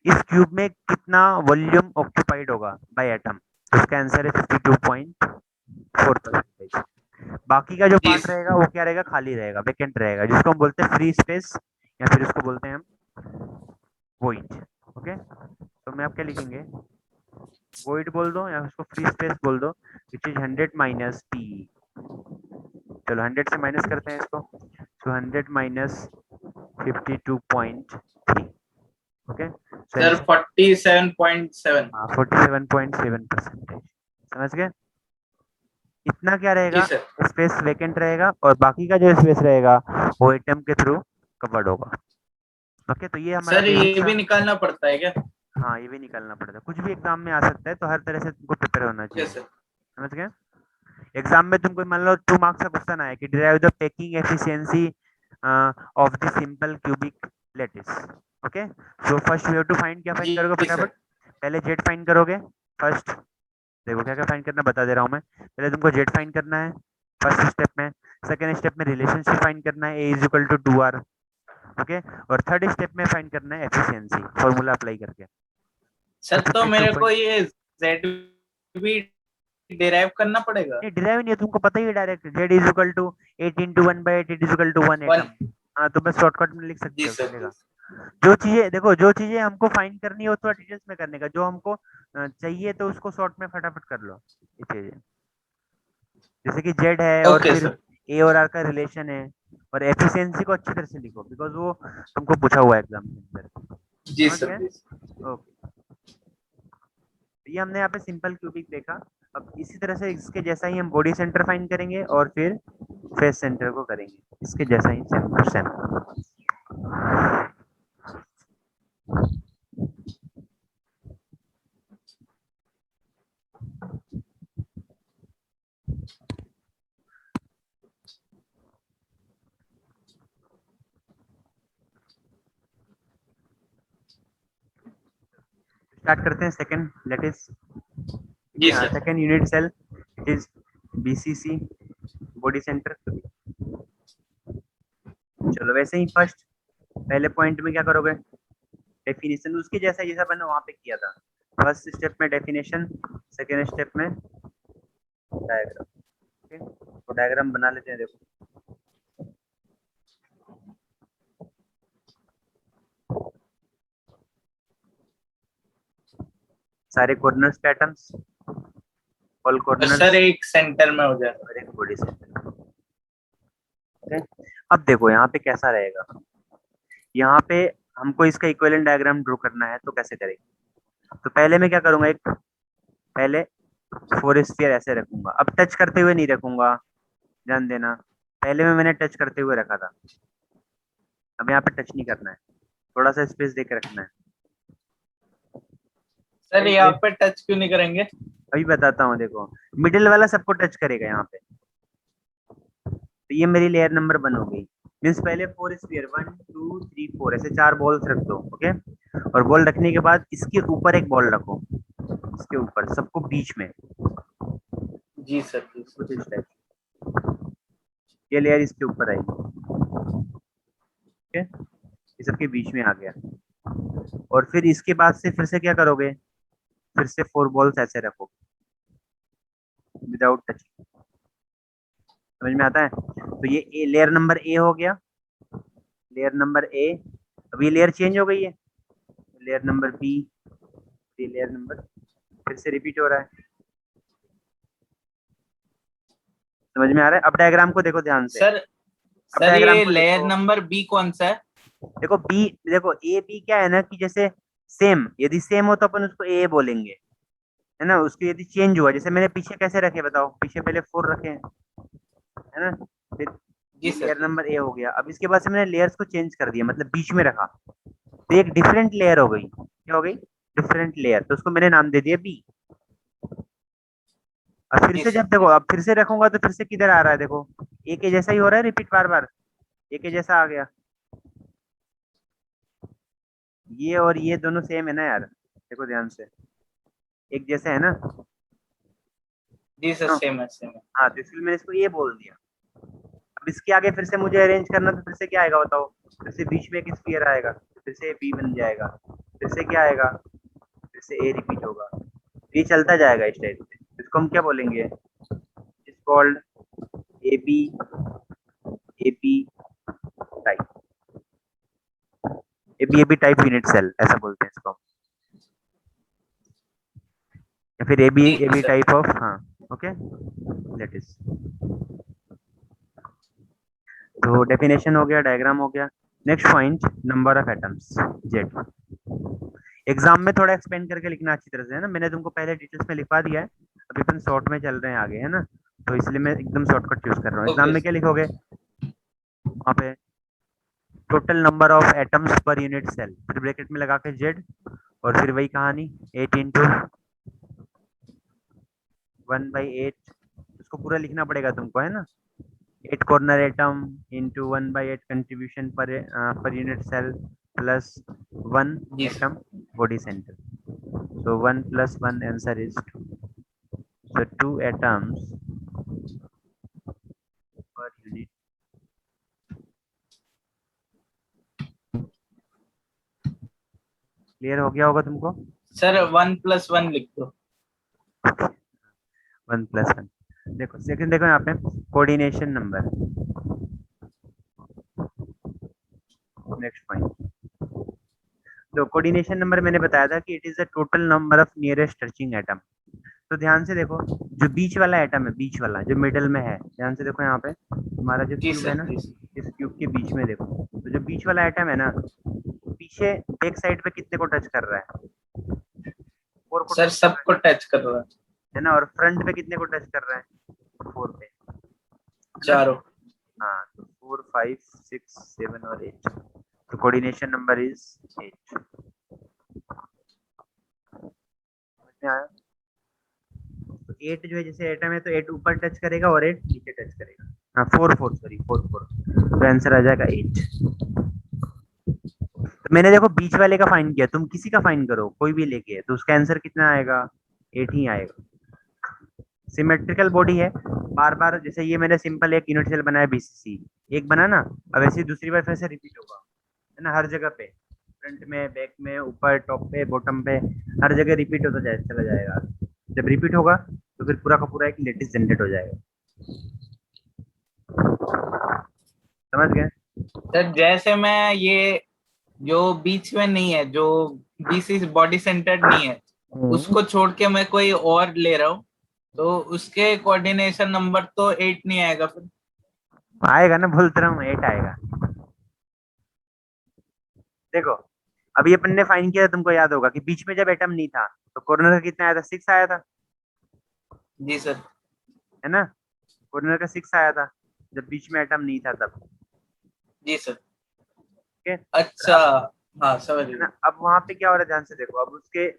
इस क्यूब में कितना वॉल्यूम ऑक्यूपाइड होगा बाय एटम, तो इसका आंसर है 52.4%। बाकी का जो जी पार्ट रहेगा वो क्या रहेगा, खाली रहेगा, वेकेंट रहेगा, जिसको हम बोलते हैं फ्री स्पेस, या फिर उसको बोलते हैं हम वॉइड। ओके, तो मैं आप क्या लिखेंगे, वॉइड बोल दो या उसको फ्री स्पेस बोल दो, विच इज 100 माइनस पी। चलो 100 से माइनस करते हैं इसको, तो 100 minus 52.3। Okay, so sir, answer 47.7। 47.7%। समझ गए, इतना क्या जी रहेगा, सर। स्पेस वेकेंट रहेगा और बाकी का जो स्पेस रहेगा वो एटम के थ्रू कवर्ड होगा। ओके, तो ये हमारा सर बेसिक ये सा। भी निकालना पड़ता है क्या? हाँ, ये भी निकालना पड़ता है, कुछ भी एग्जाम में आ सकता है, तो हर तरह से तुमको प्रिपेयर होना यस चाहिए। सर। समझ गए, एग्जाम में तुमको मान लो 2 मार्क्स का क्वेश्चन आया कि derive the packing efficiency of the simple cubic lattice. Okay, so first you have to find, क्या फाइंड करोगे जी फटाफट, सर। पहले जेड फाइंड करोगे फर्स्ट। देखो क्या क्या फाइंड करना बता दे रहा हूँ मैं, पहले तुमको जेड फाइंड करना है फर्स्ट स्टेप में, सेकंड स्टेप में रिलेशनशिप फाइंड करना है, A is equal to 2r। Okay, और थर्ड स्टेप में फाइंड करना है एफिशिएंसी, फॉर्मूला अप्लाई करके। सर तो तो 52 मेरे को पॉइंट, ये जेड भी डिराइव करना पड़ेगा। नहीं डिराइव नहीं है, तुमको पता ही है direct, Z is equal to 8 into 1/8, it is equal to 1 one. Atom. हाँ, तो बस शॉर्टकट में लिख सकते जी हो, सर। जी चलेगा। जो चीजें देखो, जो चीजें हमको फाइंड करनी है वो थोड़ा डिटेल्स में करने का, जो हमको चाहिए तो उसको शॉर्ट में फटाफट कर लो ये चीजें, जैसे कि जेड है और ओके फिर सर। ए और आर का रिलेशन है, और एफिशिएंसी को अच्छी तरह से लिखो बिकॉज वो तुमको पूछा हुआ है एग्जाम के अंदर। जी समझ सर। गए, जी ओके, तो ये हमने यहाँ पे सिंपल क्यूबिक देखा। अब इसी तरह से इसके जैसा ही हम बॉडी सेंटर फाइंड करेंगे और फिर फेस सेंटर को करेंगे इसके जैसा ही, सेम टू सेम। स्टार्ट करते हैं सेकंड लेटिस। ठीक जी है, sir. Second unit cell it is BCC, body centre. चलो वैसे ही फर्स्ट पहले पॉइंट में क्या करोगे, डेफिनेशन उसके जैसा जैसा मैंने वहां पे किया था, फर्स्ट स्टेप में डेफिनेशन, सेकंड स्टेप में डायग्राम। ओके, तो डायग्राम बना लेते हैं, देखो सारे कॉर्नर्स पे एटम्स, ऑल और सर कॉर्नर्स, एक सेंटर में हो जाए। और एक बॉडी सेंटर। ओके, अब देखो यहाँ पे कैसा रहेगा, यहाँ पे हमको इसका इक्विवेलेंट डायग्राम ड्रॉ करना है, तो कैसे करेंगे, तो पहले मैं क्या करूंगा, एक पहले 4 स्फीयर ऐसे रखूंगा, अब टच करते हुए नहीं रखूंगा, ध्यान देना, पहले में मैंने टच करते हुए रखा था, अब यहाँ पे टच नहीं करना है, थोड़ा सा स्पेस देके रखना है। सर फिर यहाँ पे टच क्यों नहीं करेंगे? अभी बताता हूँ, देखो मिडिल वाला सबको टच करेगा यहाँ पे, तो ये मेरी लेयर नंबर 1 हो गई। मीन्स पहले 4 स्फीयर, 1 2 3 4 ऐसे 4 बॉल्स रख दो। ओके, और बॉल रखने के बाद इसके ऊपर एक बॉल रखो, इसके ऊपर सबको बीच में, जी सर। जी कुछ सर। इस टाइप, ये लेयर इसके ऊपर आएगी। ओके, ये सबके बीच में आ गया, और फिर इसके बाद से फिर से क्या करोगे, फिर से 4 बॉल्स ऐसे रखो विदाउट टचिंग। समझ में आता है, तो ये लेयर नंबर ए हो गया, लेयर नंबर ए। अब ये लेयर चेंज हो गई है, लेयर नंबर बी, ये लेयर नंबर फिर से रिपीट हो रहा है। समझ में आ रहा है? अब डायग्राम को देखो ध्यान से। सर अब सर डायग्राम ये को लेयर देखो। नंबर बी कौन सा है? देखो बी, देखो ए बी क्या है ना कि जैसे सेम, यदि सेम हो तो अपन उसको ए बोलेंगे, है ना। उसके यदि चेंज हुआ, जैसे मैंने पीछे कैसे रखे बताओ, पीछे पहले 4 रखे हैं, है ना। फिर जी ये सर। लेयर नंबर ए हो गया। अब इसके बाद से मैंने लेयर्स को चेंज कर दिया, मतलब बीच में रखा, तो एक डिफरेंट लेयर हो गई। क्या हो गई? Different layer. तो उसको मैंने नाम दे दिया बी। अब फिर जी से सर। जब देखो, अब फिर से रखूंगा तो फिर से किधर आ रहा है देखो, ए के जैसा ही हो रहा है, रिपीट बार बार, ए के जैसा आ गया। ये और ये दोनों सेम है ना यार, देखो ध्यान से, एक जैसे है ना। जी सर, हाँ, सेम है सेम है। हाँ, तो इसलिए मैंने इसको ये बोल दिया। अब इसके आगे फिर से मुझे अरेंज करना, तो फिर से क्या आएगा बताओ, फिर से बीच में एक स्फीयर आएगा, फिर से बी बन जाएगा, फिर से क्या आएगा, फिर से ए रिपीट होगा। ये चलता जाएगा इस टाइप से। इसको हम क्या बोलेंगे? Is called A B, A B type, A B type unit cell ऐसा बोलते हैं इसको हम। या फिर जी A B sir. Type of, हाँ। Okay, that is. तो डेफिनेशन हो गया, डायग्राम हो गया। Next point, number of atoms, Z. Exam में थोड़ा एक्सप्लेन करके लिखना अच्छी तरह से, है ना। मैंने तुमको पहले डिटेल्स में लिखवा दिया है, अभी अपन शॉर्ट में चल रहे हैं आगे, है ना। तो इसलिए मैं एकदम शॉर्टकट यूज कर रहा हूँ। एग्जाम ओके में क्या लिखोगे वहाँ पे? Total number of atoms per unit cell, फिर ब्रैकेट में लगा के जेड, और फिर वही कहानी, 8 इंटू 1/8। उसको पूरा लिखना पड़ेगा तुमको, है ना। 8 कॉर्नर एटम इंटू 1/8 कंट्रीब्यूशन पर यूनिट सेल, प्लस 1 जी sir. Atom body centre. So 1 plus 1 answer is 2. So 2 atoms per unit. Clear हो गया होगा तुमको? सर 1+1 लिख दो। 1+1। देखो सेकंड, देखो यहाँ पे कोऑर्डिनेशन नंबर। नेक्स्ट पॉइंट, तो कोऑर्डिनेशन नंबर मैंने बताया था कि it is the total number of nearest touching atom. तो ध्यान से देखो, जो बीच वाला एटम है, बीच वाला जो मिडल में है, ध्यान से देखो यहाँ पे हमारा जो जी क्यूब है सर। ना, जी सर। इस क्यूब के बीच में देखो, तो जो बीच वाला एटम है ना, पीछे बैक साइड पे कितने को टच कर रहा है? 4 को सर टच कर रहा सबको टच कर रहा है। है ना। और फ्रंट पे कितने को टच कर रहा है? 4 पे, है ना। चारों। हाँ, तो 4, 5, 6, 7 और 8। तो कोऑर्डिनेशन नंबर इज 8। समझ में आया? तो 8 जो है, जैसे एटम है तो 8 ऊपर टच करेगा और 8 नीचे टच करेगा। हाँ, 4 4 सॉरी 4 4। तो आंसर आ जाएगा 8। तो मैंने देखो बीच वाले का फाइन किया, तुम किसी का फाइन करो कोई भी लेके, तो उसका आंसर कितना आएगा? 8 ही आएगा। सिमेट्रिकल बॉडी है, बार बार, जैसे ये मैंने सिंपल एक यूनिट सेल बनाया बीसीसी, एक बना ना, अब ऐसे ही दूसरी बार फिर से रिपीट होगा, है ना। हर जगह पे, फ्रंट में, बैक में, ऊपर, टॉप पे, बॉटम पे, हर जगह रिपीट होता जाए, चला जाएगा। जब रिपीट होगा तो फिर पूरा का पूरा एक लेटिस जनरेट हो जाएगा। समझ गए? सर जैसे मैं ये जो बीच में नहीं है, जो बीसी बॉडी सेंटर्ड नहीं है, हम्म। उसको छोड़ के मैं कोई और ले रहा हूँ, तो उसके कोऑर्डिनेशन नंबर तो 8 नहीं आएगा फिर? आएगा ना, बोलते रहा हूँ 8 आएगा। देखो, अभी अपन ने फाइन किया था, तुमको याद होगा कि बीच में जब एटम नहीं था तो कॉर्नर का कितना आया था? 6 आया था, जी सर। है ना। कॉर्नर का 6 आया था जब बीच में एटम नहीं था तब। जी सर। ठीक है। अच्छा। अब, हाँ समझ है गया। ना, अब वहां पे क्या हो रहा है ध्यान से देखो, अब उसके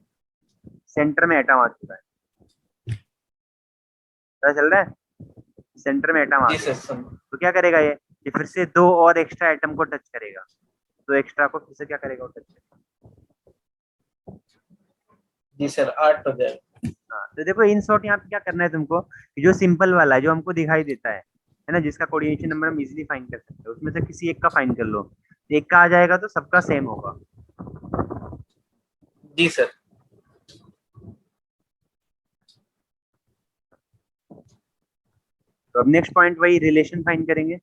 सेंटर में एटम आ चुका है, पता चल रहा है? सेंटर में एटम आ जी गया सर है। समझ। तो क्या करेगा ये फिर से 2 और एक्स्ट्रा एटम को टच करेगा, तो एक्स्ट्रा को फिर से क्या करेगा, वो टच करेगा। जी सर 8 हो जाएगा। हाँ, तो देखो इन शॉर्ट यहाँ पे क्या करना है तुमको, कि जो सिंपल वाला है जो हमको दिखाई देता है ना, जिसका कोऑर्डिनेशन नंबर हम इजीली फाइंड कर सकते हैं, उसमें से किसी एक का फाइंड कर लो। एक का आ जाएगा तो सबका सेम होगा। जी सर। तो अब नेक्स्ट पॉइंट वही रिलेशन फाइंड करेंगे।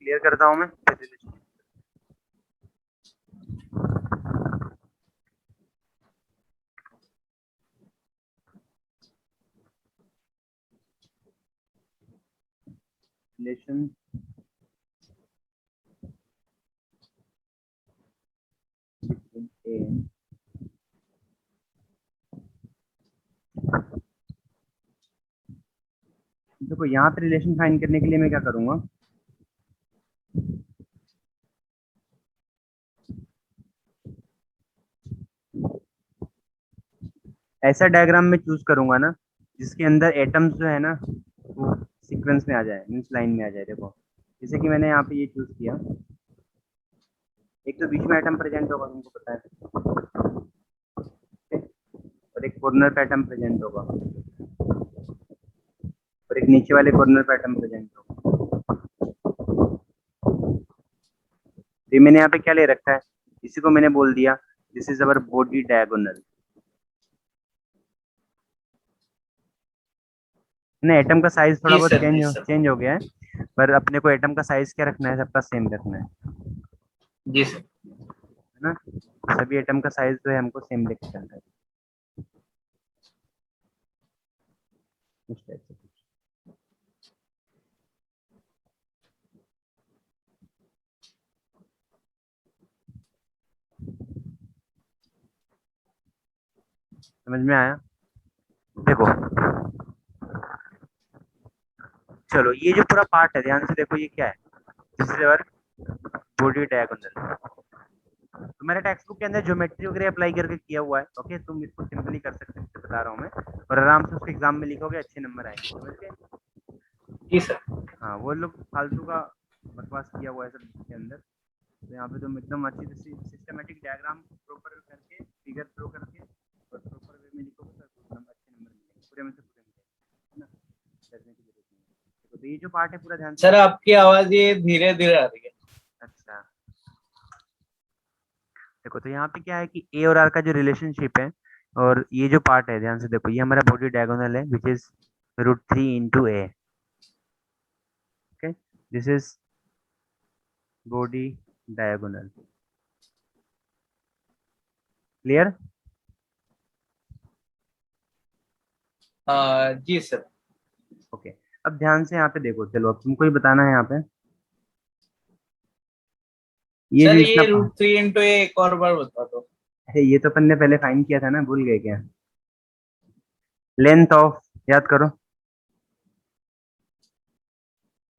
क्लियर करता हूँ मैं। relation between A and देखो यहाँ पे रिलेशन फाइंड करने के लिए मैं क्या करूंगा, ऐसा डायग्राम में चूज करूंगा ना जिसके अंदर एटम्स जो है ना वो सीक्वेंस में आ जाए, मीन्स लाइन में आ जाए। देखो जैसे कि मैंने यहाँ पे ये चूज किया, एक तो बीच में एटम प्रेजेंट होगा तुमको पता है, और एक कॉर्नर पे एटम प्रेजेंट होगा, और एक नीचे वाले कॉर्नर पे एटम प्रेजेंट होगा। तो ये मैंने यहाँ पे क्या ले रखा है, इसी को मैंने बोल दिया this is our body diagonal. नहीं, एटम का साइज थोड़ा जी बहुत सर, जी सर, चेंज हो गया है, पर अपने को एटम का साइज क्या रखना है, सबका सेम रखना जी सर। है ना। सभी एटम का साइज जो है हमको सेम लेके चलना है, इस टाइप से। समझ में आया? देखो चलो ये जो पूरा पार्ट है ध्यान से देखो, ये क्या है, this is our body diagonal. तुम्हारे टेक्स्ट बुक के अंदर ज्योमेट्री वगैरह अप्लाई करके किया हुआ है, ओके, तुम इसको सिंपली कर सकते हो, बता रहा हूँ मैं, और आराम से उसको एग्जाम में लिखोगे, अच्छे नंबर आएंगे, समझ गए? जी सर। हाँ, वो लोग फालतू का बकवास किया हुआ है सब के अंदर, तो यहाँ पे तुम एकदम अच्छी से सिस्टमेटिक डायग्राम प्रॉपर करके, फिगर ड्रॉ करके और प्रॉपर वे में लिखोगे तो नंबर अच्छे नंबर मिलेंगे, पूरे में से पूरे मिलेंगे, है ना, डरने की जरूरत नहीं है। तो ये जो पार्ट है पूरा ध्यान से। सर आपकी आवाज ये धीरे धीरे आ रही है। अच्छा देखो, तो यहाँ पे क्या है कि ए और आर का जो रिलेशनशिप है, और ये जो पार्ट है ध्यान से देखो, ये हमारा बॉडी डायगोनल है which is √3 × A, okay, this is body diagonal. Clear? जी सर। ओके, अब ध्यान से यहाँ पे देखो, चलो अब तुमको ही बताना है यहाँ पे, ये जो सर इतना ये √3 × एक और बार बता दो। अरे ये तो अपन ने पहले फाइंड किया था ना, भूल गए क्या? लेंथ ऑफ, याद करो,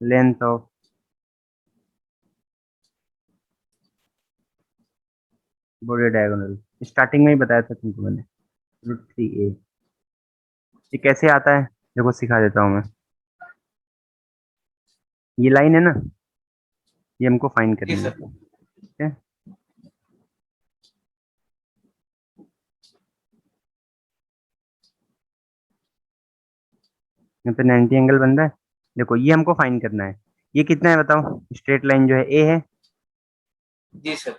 length of body diagonal, starting में ही बताया था तुमको मैंने, √3A। ये कैसे आता है देखो, सिखा देता हूँ मैं। ये लाइन है ना, ये हमको फाइंड जी करनी है, सर। ठीक है। यहाँ पे 90 एंगल बन रहा है, देखो ये हमको फाइंड करना है। ये कितना है बताओ, स्ट्रेट लाइन जो है ए है, जी सर।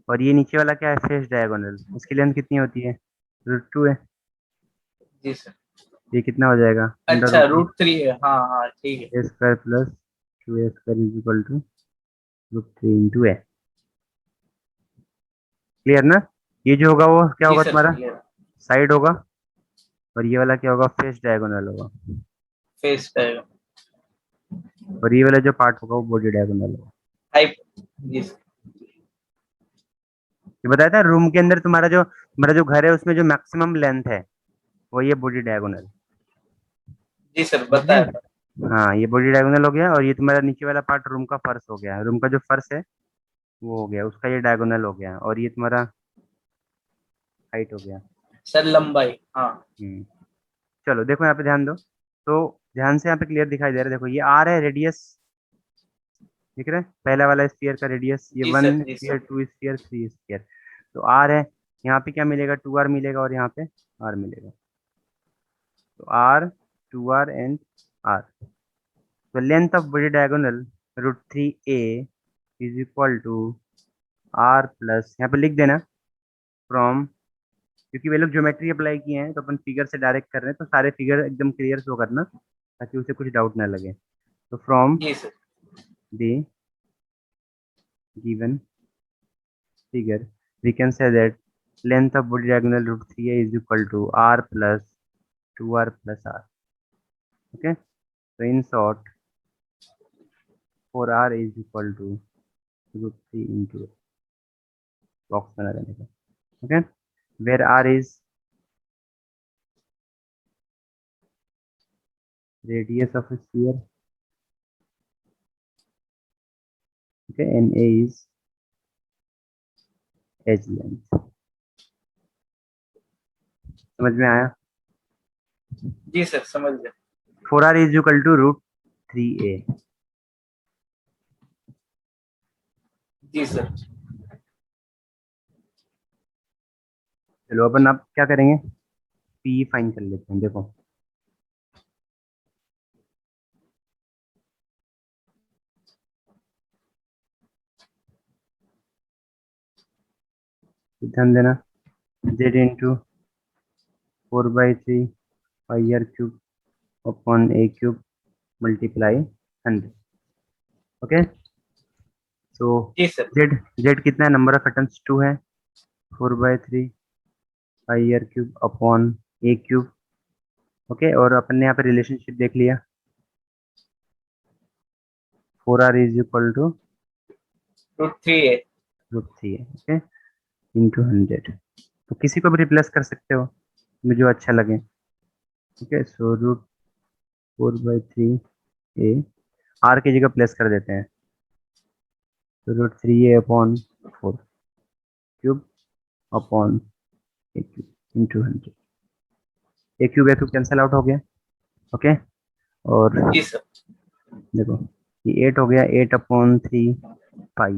और ये नीचे वाला क्या है, फेस डायगोनल, इसकी लेंथ कितनी होती है, √2 है। जी सर। ये कितना हो जाएगा, अंडर अच्छा रूट √3 है, हाँ हाँ ठीक है। A square plus 2A² is equal to √3 × A। Clear ना? ये जो होगा वो क्या जी होगा सर तुम्हारा, क्लियर। साइड होगा, और ये वाला क्या होगा, फेस डायगोनल होगा, फेस टाइप। और ये वाला जो पार्ट होगा वो बॉडी डायगोनल होगा। टाइप। जी सर। ये बताया था रूम के अंदर तुम्हारा जो घर है उसमें जो मैक्सिमम लेंथ है वो ये बॉडी डायगोनल, जी सर समझ गए? बताया था। हाँ, ये बॉडी डायगोनल हो गया, और ये तुम्हारा नीचे वाला पार्ट रूम का फर्श हो गया, रूम का जो फर्श है वो हो गया, उसका ये डायगोनल हो गया, और ये तुम्हारा हाइट हो गया। सर लंबाई, हाँ। हम्म, चलो देखो यहाँ पे ध्यान दो, तो ध्यान से यहाँ पे क्लियर दिखाई दे रहा है, देखो ये आर है रेडियस, दिख रहा है, पहला वाला स्फीयर का रेडियस, ये जी वन सर, जी sphere, sir. Two sphere, three sphere, तो आर है, यहाँ पे क्या मिलेगा, 2R मिलेगा, और यहाँ पे आर मिलेगा, तो आर, 2R एंड आर। तो length of body diagonal √3A is equal to R plus, यहाँ पे लिख देना फ्रॉम, क्योंकि वे लोग ज्योमेट्री अप्लाई किए हैं तो अपन फिगर से डायरेक्ट कर रहे हैं, तो सारे फिगर एकदम क्लियर शो करना ताकि उसे कुछ डाउट ना लगे। तो फ्रॉम जी sir. The given figure, we can say that length of body diagonal √3A is equal to R plus 2R plus R. Okay. So in short, 4r is equal to √3 into box बना देने का, ओके, वेयर r is radius of a sphere, okay, and a is edge length. समझ में आया? जी sir, समझ गया। 4r is equal to √3a. जी सर। चलो अपन आप क्या करेंगे, p फाइंड कर लेते हैं। देखो ध्यान देना, z into 4/3 pi r cube upon a cube multiply 100, okay. तो जी सर। z कितना है, नंबर ऑफ एटम्स 2 है, 4/3 pi r cube upon a cube, okay. और अपन ने यहाँ पे रिलेशनशिप देख लिया, 4r is equal to √3a। √3 है, ओके, इंटू 100। तो किसी को भी रिप्लेस कर सकते हो, मुझे जो अच्छा लगे, ओके। सो √4/3a r की जगह प्लेस कर देते हैं, तो √3a upon 4 cube upon a cube into 100। a cube cancel out हो गया, ओके। और जी सर। देखो ये 8 हो गया, 8/3 पाई।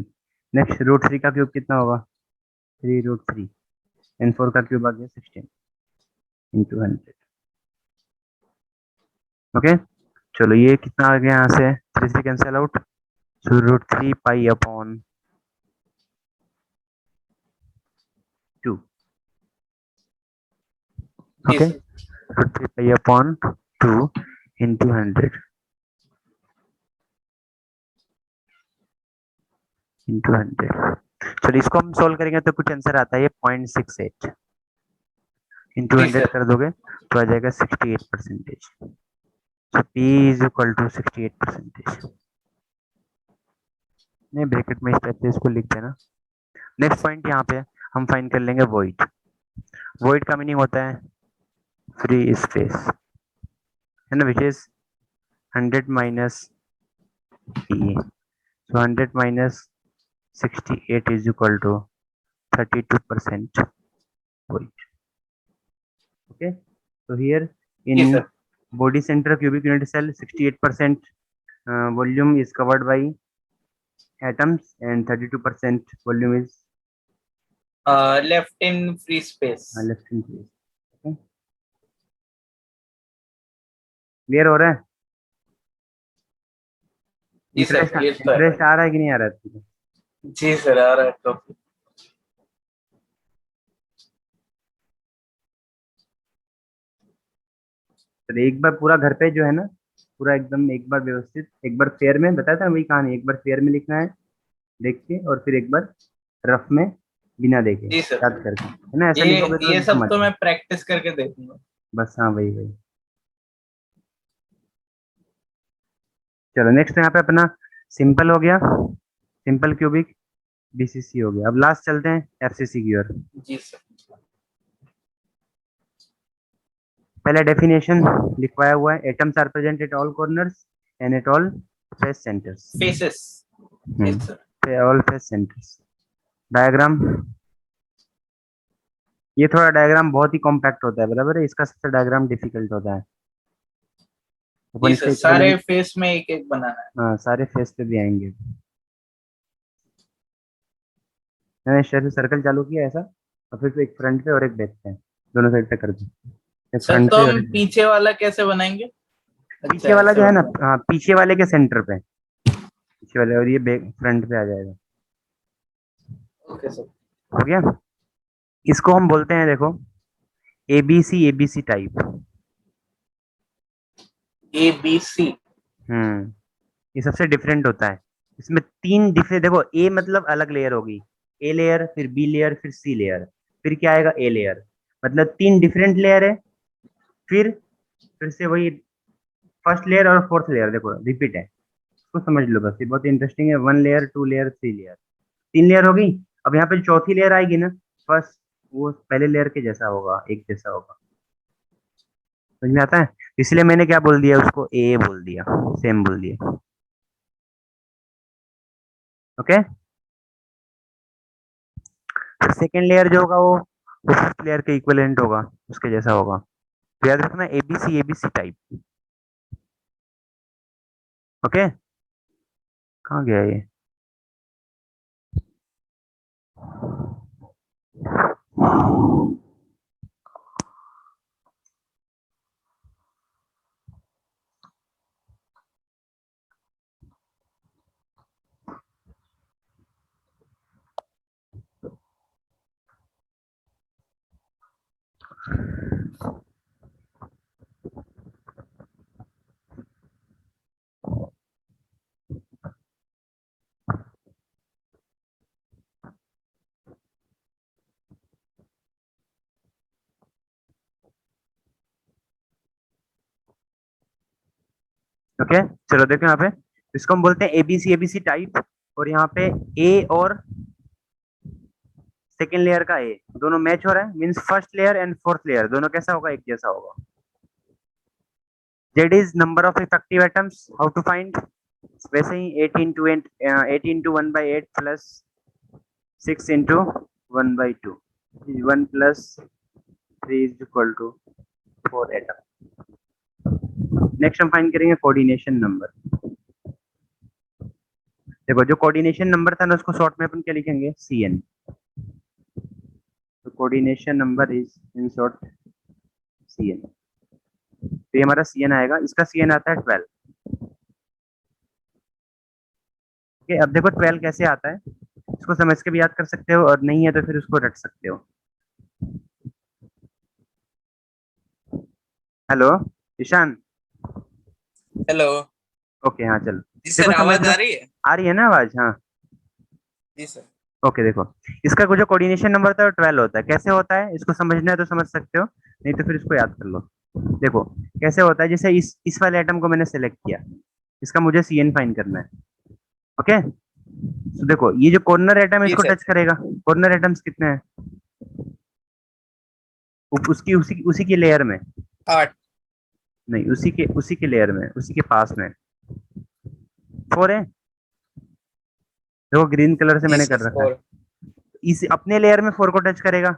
नेक्स्ट √3 का क्यूब कितना होगा, 3√3, एंड 4 का क्यूब आ गया 16 इंटू 100, ओके। चलो ये कितना आ गया, यहाँ से 3 से cancel out, so √3 pi upon 2, जी okay, sir. √3 pi upon 2 into 100 into 100। चलो इसको हम सोल्व करेंगे तो कुछ आंसर आता है, ये 0.68 इंटू जी 100 सर। कर दोगे तो आ जाएगा 68%। So P is equal to 68%। नहीं ब्रैकेट में इस टाइप से इसको लिख देना। नेक्स्ट पॉइंट यहाँ पे हम फाइंड कर लेंगे वॉइड। वॉइड का मीनिंग होता है फ्री स्पेस, है ना, which is 100 minus PA। So 100 minus 68 is equal to 32% void, okay. So here जी in sir. body center cubic unit cell 68% volume is covered by atoms and 32% volume is left in free space. left in place, okay? Clear हो रहा है? जी sir, interest clear तो है। Interest आ रहा है कि नहीं आ रहा है तुझे? जी सर, आ रहा है तो। तो एक बार पूरा घर पे जो है ना, पूरा एकदम एक बार व्यवस्थित, एक बार फेयर में बताया था वही कहानी, एक बार फेयर में लिखना है देख के, और फिर एक बार रफ में बिना देखे जी सर, याद करके, है ना, ऐसा ये लिखोगे तो ये सब एकदम तो अच्छा। मैं प्रैक्टिस करके देखूंगा। बस हाँ, वही वही। चलो नेक्स्ट यहाँ पे अपना सिंपल हो गया, सिंपल क्यूबिक BCC हो गया। अब लास्ट चलते हैं FCC की ओर। जी सर। पहले डेफिनेशन लिखवाया हुआ है, atoms are present at all corners and at all face centres, faces. जी sir. All face centres. Diagram, ये थोड़ा डायग्राम बहुत ही कॉम्पैक्ट होता है, बराबर है, इसका सबसे डायग्राम डिफिकल्ट होता है। अपन जी इस सर, पे एक सारे मिनट, फेस में एक एक बनाना है। हाँ सारे फेस पे भी आएंगे। मैंने इस तरह से सर्कल चालू किया ऐसा, और फिर एक फ्रंट पे और एक बैक पे, दोनों साइड पे कर दो, एक सर, फ्रंट तो पे और हम एक back पीछे वाला कैसे बनाएंगे? पे। अच्छा, पीछे वाला ऐसे जो है ना, बनाना। हाँ पीछे वाले के सेंटर पे, पीछे वाले, और ये बैक फ्रंट पे आ जाएगा। Okay sir. हो गया, इसको हम बोलते हैं, देखो ABC टाइप। ABC। ये सबसे डिफरेंट होता है। इसमें 3 डिफरेंट, देखो ए मतलब अलग लेयर होगी, ए लेयर, फिर बी लेयर, फिर सी लेयर, फिर क्या आएगा ए लेयर, मतलब 3 डिफरेंट लेयर है। फिर से वही फर्स्ट लेयर और फोर्थ लेयर, देखो रिपीट है, इसको समझ लो बस, ये बहुत इंटरेस्टिंग है। 1 लेयर, 2 लेयर, 3 लेयर, 3 लेयर हो गई। अब यहाँ पे चौथी लेयर आएगी ना, फर्स्ट, वो पहले लेयर के जैसा होगा, एक जैसा होगा। समझ में आता है? इसलिए मैंने क्या बोल दिया, उसको ए बोल दिया, सेम बोल दिया। ओके, सेकेंड लेयर जो होगा वो फर्स्ट लेयर के इक्विवेलेंट होगा, उसके जैसा होगा। तो याद रखना एबीसी, एबीसी टाइप। ओके, कहाँ गया ये? ओके, चलो देखो यहाँ पे, इसको हम बोलते हैं एबीसी, एबीसी टाइप। और यहाँ पे ए और सेकेंड लेयर का ए दोनों मैच हो रहा है, means first layer and fourth layer दोनों कैसा होगा, एक जैसा होगा। Z is number of effective atoms, how to find? वैसे ही 18 to 1/8 plus 6 into 1/2, 1 plus 3 is equal to 4 atom. Next हम फाइंड करेंगे कोऑर्डिनेशन नंबर। देखो जो कोऑर्डिनेशन नंबर था ना, उसको शॉर्ट में अपन क्या लिखेंगे, CN। तो coordination number is in short CN। तो ये हमारा CN आएगा, इसका CN आता है 12। ओके, अब देखो 12 कैसे आता है, इसको समझ के भी याद कर सकते हो, और नहीं है तो फिर उसको रट सकते हो। हेलो ईशान। हेलो। ओके, हाँ चलो। जी देखो सर, समझ आवाज लो, आ रही है? आ रही है ना आवाज? हाँ। जी सर। ओके, देखो इसका जो कोऑर्डिनेशन नंबर होता है वो 12 होता है। कैसे होता है, इसको समझना है तो समझ सकते हो, नहीं तो फिर इसको याद कर लो। देखो कैसे होता है, जैसे इस वाले एटम को मैंने सेलेक्ट किया, इसका मुझे CN फाइंड करना है। ओके, तो देखो ये जो कॉर्नर एटम है जी इसको सर। टच करेगा। कॉर्नर एटम्स कितने हैं? उसकी उसी उसी की लेयर में, 8। नहीं उसी के लेयर में, उसी के पास में 4 है। देखो ग्रीन कलर से जी मैंने सर, कर रखा है। 4। इस अपने लेयर में 4 को टच करेगा।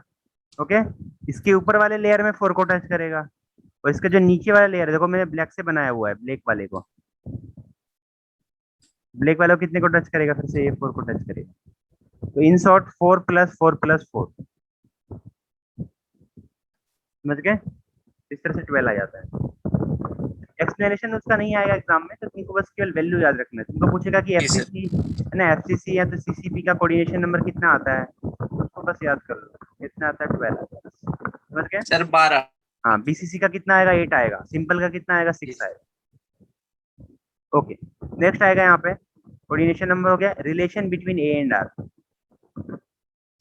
ओके, इसके ऊपर वाले लेयर में 4 को टच करेगा। और इसका जो नीचे वाला लेयर है, देखो मैंने ब्लैक से बनाया हुआ है, ब्लैक वाले को, ब्लैक वाले को कितने को टच करेगा, फिर से ये 4 को टच करेगा। तो इन शॉर्ट 4 + 4 + 4, समझ गए? इस तरह से 12 आ जाता है। एक्सप्लेनेशन उसका नहीं आएगा एग्जाम में, तो तुमको बस केवल वैल्यू याद रखना है। तुमको पूछेगा कि जी सर। एफसीसी है ना, एफसीसी या तो सीसीपी का कोऑर्डिनेशन नंबर कितना आता है, तो उसको बस याद कर लो, कितना आता है, 12 आता है। समझ गए? सर, 12। हाँ, बीसीसी का कितना आएगा, 8 आएगा। सिंपल का कितना आएगा, जी 6 सर। आएगा। ओके, नेक्स्ट आएगा यहाँ पे कोऑर्डिनेशन नंबर हो गया relation between A and R.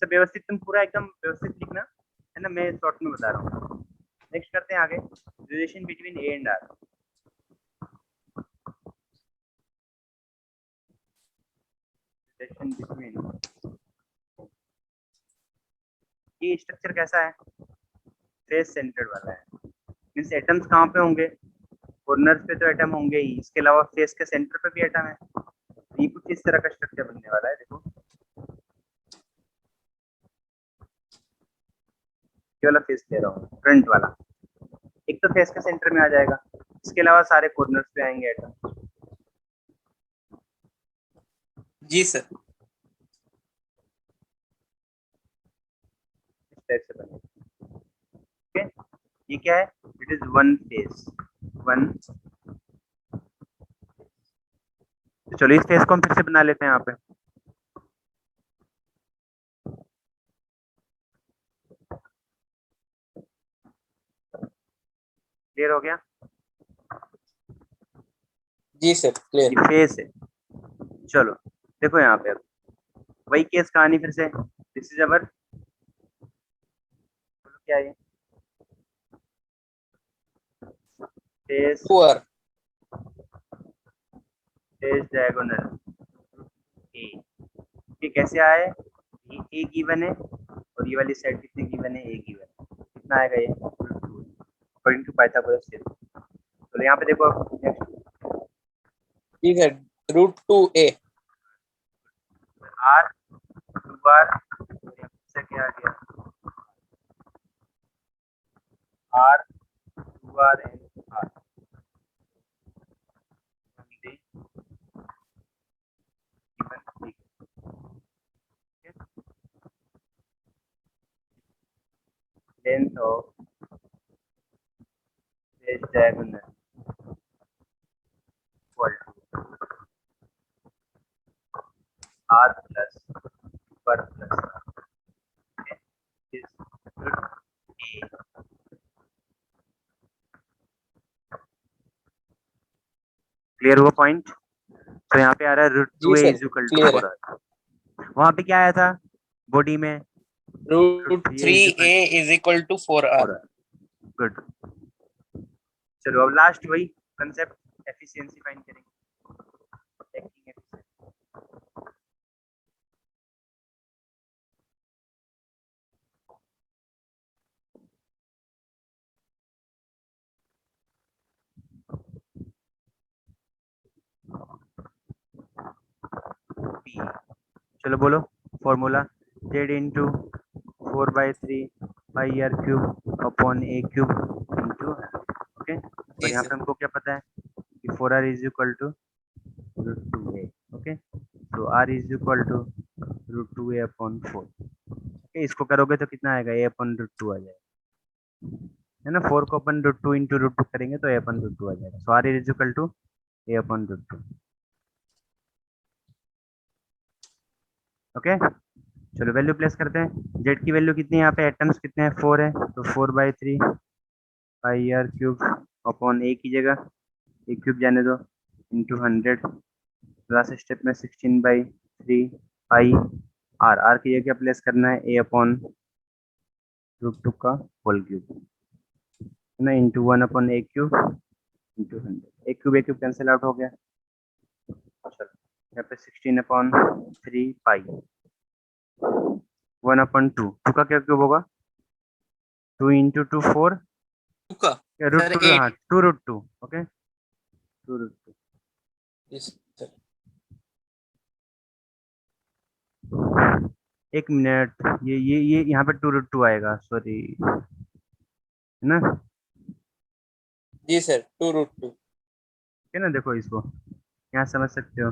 सब व्यवस्थित, तुम पूरा एकदम व्यवस्थित लिखना है ना, मैं शॉर्ट में बता रहा हूँ। नेक्स्ट करते हैं आगे, relation between A and R. Relation between, ये स्ट्रक्चर कैसा है, फेस सेंटर्ड वाला है। मीन्स एटम्स कहाँ पे होंगे, कॉर्नर्स पे तो एटम होंगे ही, इसके अलावा फेस के सेंटर पे भी एटम है। ये कुछ इस तरह का स्ट्रक्चर बनने वाला है। देखो ये वाला फेस ले रहा हूँ, फ्रंट वाला, एक तो फेस के सेंटर में आ जाएगा, इसके अलावा सारे कॉर्नर्स पे आएंगे एटम, जी सर। इस टाइप से बनेगा। ओके, ये क्या है, it is one face, one. तो चलो इस फेस को हम फिर से बना लेते हैं यहाँ पे। क्लियर हो गया? जी सर, क्लियर। ये फेस है। चलो देखो यहाँ पे, अब वही केस कहानी फिर से, दिस इज अवर, क्या है, face, poor. Is diagonal A. ये कैसे आया है? ये ए गिवन है और ये वाली साइड कितनी गिवन है? ए गिवन है। कितना आएगा ये? According to Pythagoras theorem. तो यहाँ पे देखो नेक्स्ट ठीक है, √2a। आर 2r से क्या आ गया? R 2r and R length of this diagonal equal to r plus per plus r. Okay, is root a. Clear हुआ पॉइंट? तो यहाँ पे आ रहा है रूट जी 2a sir, is equal to clear है। 4r। वहां पे क्या आया था बॉडी में? Root 3a is equal √3a is equal to 4r। 4r। Good. चलो अब लास्ट वही कंसेप्ट एफिशिएंसी फाइंड करेंगे। Taking efficiency p। चलो बोलो formula z into 4/3 pi R cube upon A cube into. Okay, और जी यहाँ सर। पे हमको क्या पता है कि 4r is equal to root 2a। Okay, तो r is equal to root 2a upon 4। Okay, इसको करोगे तो कितना आएगा? a अपॉन रूट 2 आ जाएगा, है ना। 4 को अपन रूट 2 इंटू रूट 2 करेंगे तो a अपॉन रूट 2 आ जाएगा। So r is equal to a upon root 2। Okay, चलो वैल्यू प्लेस करते हैं। z की वैल्यू कितनी है यहाँ पे? एटम्स कितने हैं? 4 है, तो 4/3 पाई आर क्यूब अपॉन ए की जगह ए क्यूब जाने दो इंटू 100। लास्ट स्टेप में 16/3 पाई आर। आर की जगह प्लेस करना है ए अपॉन रूट 2 का होल क्यूब, है ना, into 1 upon A cube into 100। A cube cancel out हो गया। चलो यहाँ पे 16/3 पाई 1/2। 2 का क्या क्यूब होगा? 2 इंटू 2 4, का रूट सर 2। हाँ, 8। 2√2। ओके, 2√2। जी सर। एक मिनट, ये यहाँ पे 2√2 आएगा, सॉरी, है ना। जी सर, 2√2। है ना, देखो इसको यहाँ समझ सकते हो।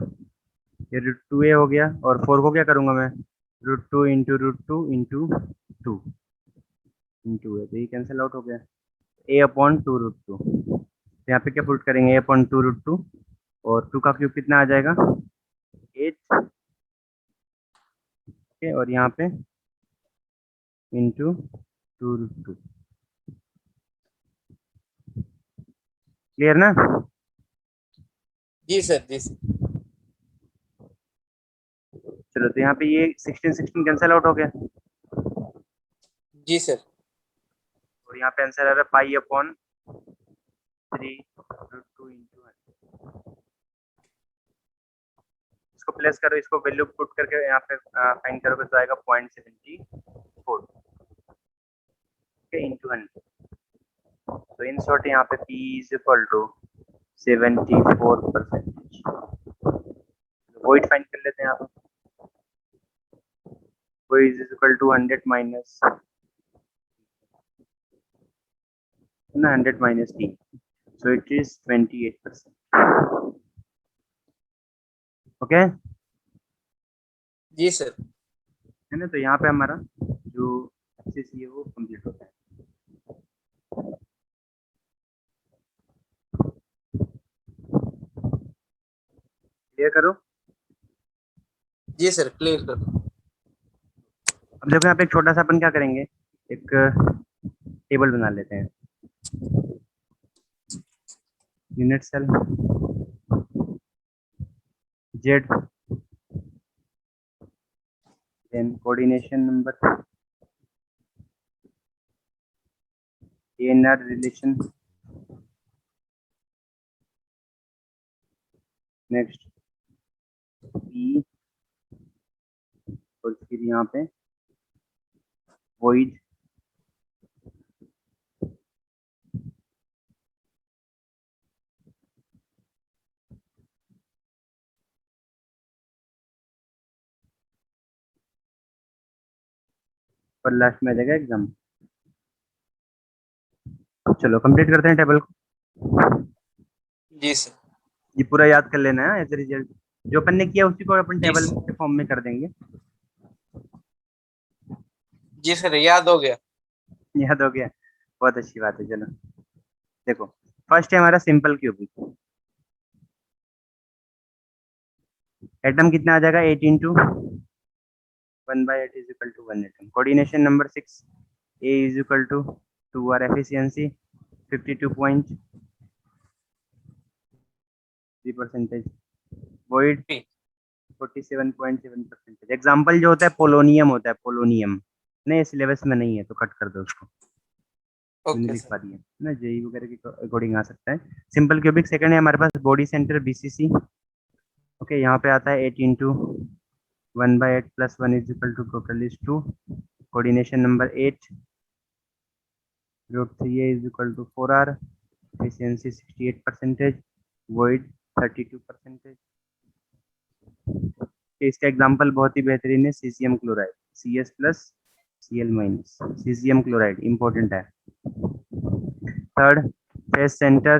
ये √2a हो गया और 4 को क्या करूंगा मैं? √2 इंटू रूट 2 इंटू 2 इंटू है, तो ये कैंसिल आउट हो गया। a upon 2√2। यहाँ पे क्या पुट करेंगे? a अपॉन 2√2 और 2 का क्यूब कितना आ जाएगा? 8। ओके, और यहाँ पे इंटू 2√2। क्लियर ना? जी सर, जी सर। चलो, तो यहाँ पे ये 16 कैंसिल आउट हो गया जी सर। और यहाँ पे आंसर आ रहा है पाई अपॉन 3√2 इंटू। इसको प्लेस करो, इसको वैल्यू पुट करके यहाँ पे फाइंड करोगे तो आएगा 0.74 इंटू 100। तो इन शॉर्ट यहाँ पे p is equal to 74%। Void find कर लेते हैं यहाँ पे। Void is equal to 100 minus, ना, 100 minus t, so it is 28%। Okay, जी सर। है ना। तो यहाँ पे हमारा जो एक्सिस है वो कंप्लीट होता है। क्लियर करो। जी सर, क्लियर कर दो। अब देखो यहाँ पे एक छोटा सा अपन क्या करेंगे, एक टेबल बना लेते हैं। Unit cell Z, then coordination number, ANR relation, next P और फिर यहाँ पे void और लास्ट में आ जाएगा एग्जाम। चलो कंप्लीट करते हैं टेबल को। जी सर। ये पूरा याद कर लेना है एज ए रिजल्ट, जो अपन ने किया उसी को अपन जी टेबल सर। के फॉर्म में कर देंगे। जी सर, याद हो गया। याद हो गया, बहुत अच्छी बात है। चलो देखो, फर्स्ट है हमारा सिंपल क्यूबिक। एटम कितना आ जाएगा, 8 into 1/8 is equal to 1 atom. Coordination number 6, A is equal to 2 R, efficiency 52.3%, void 47.7%। Example जो होता है पोलोनियम होता है, पोलोनियम। नहीं सिलेबस में नहीं है तो कट कर दो उसको, मैंने ओके सर। लिखवा दिया ना, जेई वगैरह के अकॉर्डिंग आ सकता है। सिंपल क्यूबिक सेकंड है हमारे पास बॉडी सेंटर बीसीसी। ओके, यहाँ पे आता है 8 into 1/8 plus 1 is equal to total is 2। Coordination number 8, √3 is equal to 4r, efficiency 68%, void 32%। इसका एग्जांपल बहुत ही बेहतरीन है, सीसीएम क्लोराइड, CS प्लस Cl minus, caesium chloride important है। Third, face centre.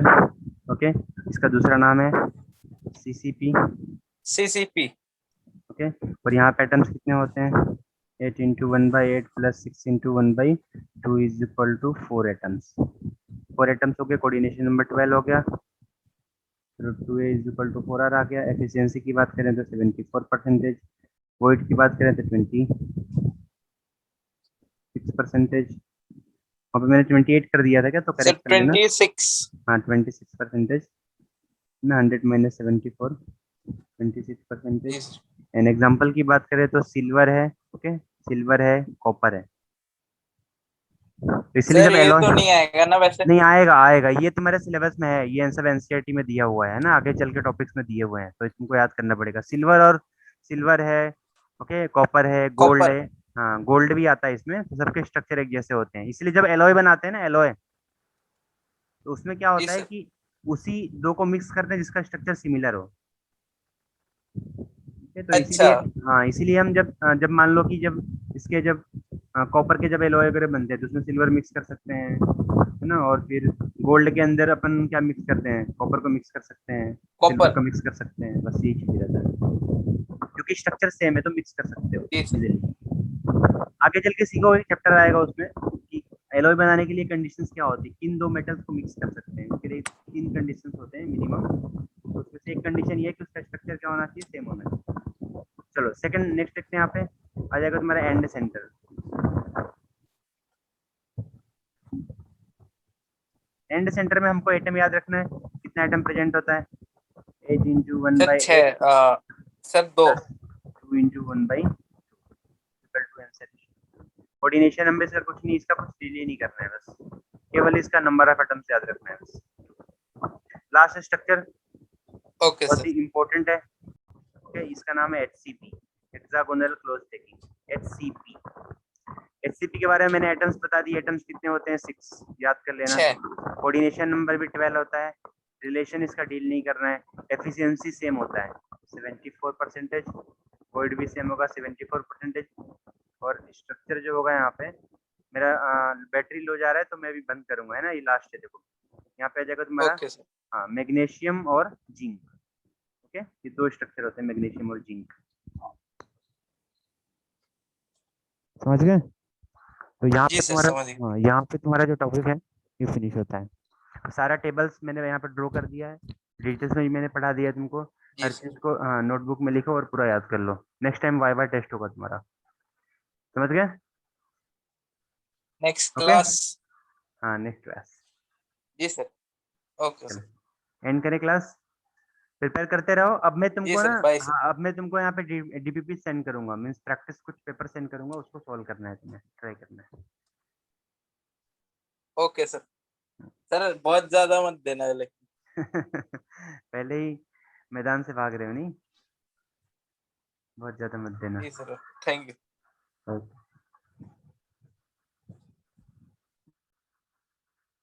ओके, इसका दूसरा नाम है CCP। CCP। ओके, और यहाँ पे एटम्स कितने होते हैं, 8 into 1/8 plus 6 into 1/2 is equal to 4 atoms. 4 atoms हो गए, कोऑर्डिनेशन नंबर 12 हो गया, √2a is equal to 4r आ गया। एफिशिएंसी की बात करें तो 74%, वोइड की बात करें तो 26%। वहाँ पे मैंने 28 कर दिया था क्या, तो सर करेक्ट कर लेना। 26। हाँ 26% ना, 100 माइनस 74, 26%। जी सर। एन एग्जाम्पल की बात करें तो सिल्वर है। ओके, सिल्वर है, कॉपर है। तो इसलिए सर जब ये एलॉय, तो नहीं आएगा ना वैसे। नहीं आएगा आएगा, ये तुम्हारे सिलेबस में है, ये सब एनसीईआरटी में दिया हुआ है ना, आगे चल के टॉपिक्स में दिए हुए हैं, तो तुमको याद करना पड़ेगा। सिल्वर और सिल्वर है, ओके, कॉपर है, गोल्ड कॉपर। है। हाँ गोल्ड भी आता है इसमें, तो सबके स्ट्रक्चर एक जैसे होते हैं। इसलिए जब एलॉय बनाते हैं ना, एलॉय, तो उसमें क्या जी होता है सर। कि उसी दो को मिक्स करते हैं जिसका स्ट्रक्चर सिमिलर हो। ठीक है, तो अच्छा। इसीलिए, हाँ इसीलिए हम जब जब मान लो कि जब इसके जब कॉपर के जब एलॉय वगैरह बनते हैं तो उसमें सिल्वर मिक्स कर सकते हैं, है ना। और फिर गोल्ड के अंदर अपन क्या मिक्स करते हैं, कॉपर को मिक्स कर सकते हैं, सिल्वर कॉपर। को मिक्स कर सकते हैं, बस यही चीज रहता है। क्योंकि स्ट्रक्चर सेम है तो मिक्स कर सकते हो जी सर। इजीली। आगे चल के सीखो, एक चैप्टर आएगा उसमें कि एलॉय बनाने के लिए कंडीशंस क्या होती है, किन दो मेटल्स को मिक्स कर सकते हैं, उसके लिए 3 कंडीशंस होते हैं मिनिमम। तो उसमें से एक कंडीशन ये है कि उसका स्ट्रक्चर क्या होना चाहिए, सेम होना चाहिए। चलो सेकंड, नेक्स्ट देखते हैं। यहाँ पे आ जाएगा तुम्हारा एंड सेंटर। एंड सेंटर में हमको एटम याद रखना है, कितना एटम प्रेजेंट होता है, 8 into one sir by 6। Eight sir 2। Plus 2 into 1/2 equal to an centre. Coordination number से कुछ नहीं, इसका कुछ डिले नहीं करना है, बस केवल इसका नंबर ऑफ एटम्स याद रखना है बस। लास्ट स्ट्रक्चर ओके बहुत सर। ही इंपॉर्टेंट है। ओके, इसका नाम है HCP, hexagonal close packing, HCP। HCP के बारे में मैंने एटम्स बता दिए, एटम्स कितने होते हैं, 6, याद कर लेना। 6। कोऑर्डिनेशन नंबर भी 12 होता है, रिलेशन इसका डील नहीं करना है। एफिशिएंसी सेम होता है 74%, वॉइड भी सेम होगा 74%। और स्ट्रक्चर जो होगा यहाँ पे, मेरा बैटरी लो जा रहा है तो मैं भी बंद करूंगा, है ना, ये लास्ट है देखो। यहाँ पे आ जाएगा तुम्हारा, ओके सर। हाँ, मैग्नीशियम और जिंक। ओके, ये दो स्ट्रक्चर होते हैं, मैग्नीशियम और जिंक, समझ गए। तो यहाँ जी पे सर, तुम्हारा, समझ गए। हाँ, यहाँ पे तुम्हारा जो टॉपिक है ये फिनिश होता है। सारा टेबल्स मैंने यहाँ पर ड्रॉ कर दिया है, डिटेल्स में भी मैंने पढ़ा दिया है तुमको। जी हर सर। चीज को नोटबुक में लिखो और पूरा याद कर लो। नेक्स्ट टाइम वाइवा टेस्ट होगा तुम्हारा, समझ गए। Next okay, class. हाँ नेक्स्ट क्लास। जी सर। ओके चलो सर। एंड करें क्लास, प्रिपेयर करते रहो। अब मैं जी तुमको ना, सर, बाय सर। हाँ अब मैं तुमको यहाँ पे डीपीपी सेंड करूंगा, मीन्स प्रैक्टिस कुछ पेपर सेंड करूंगा, उसको सॉल्व करना है तुम्हें, ट्राई करना है। Okay sir. सर बहुत ज्यादा मत देना लेकिन। पहले ही मैदान से भाग रहे हो नहीं। बहुत ज्यादा मत देना। जी सर, थैंक यू। Okay.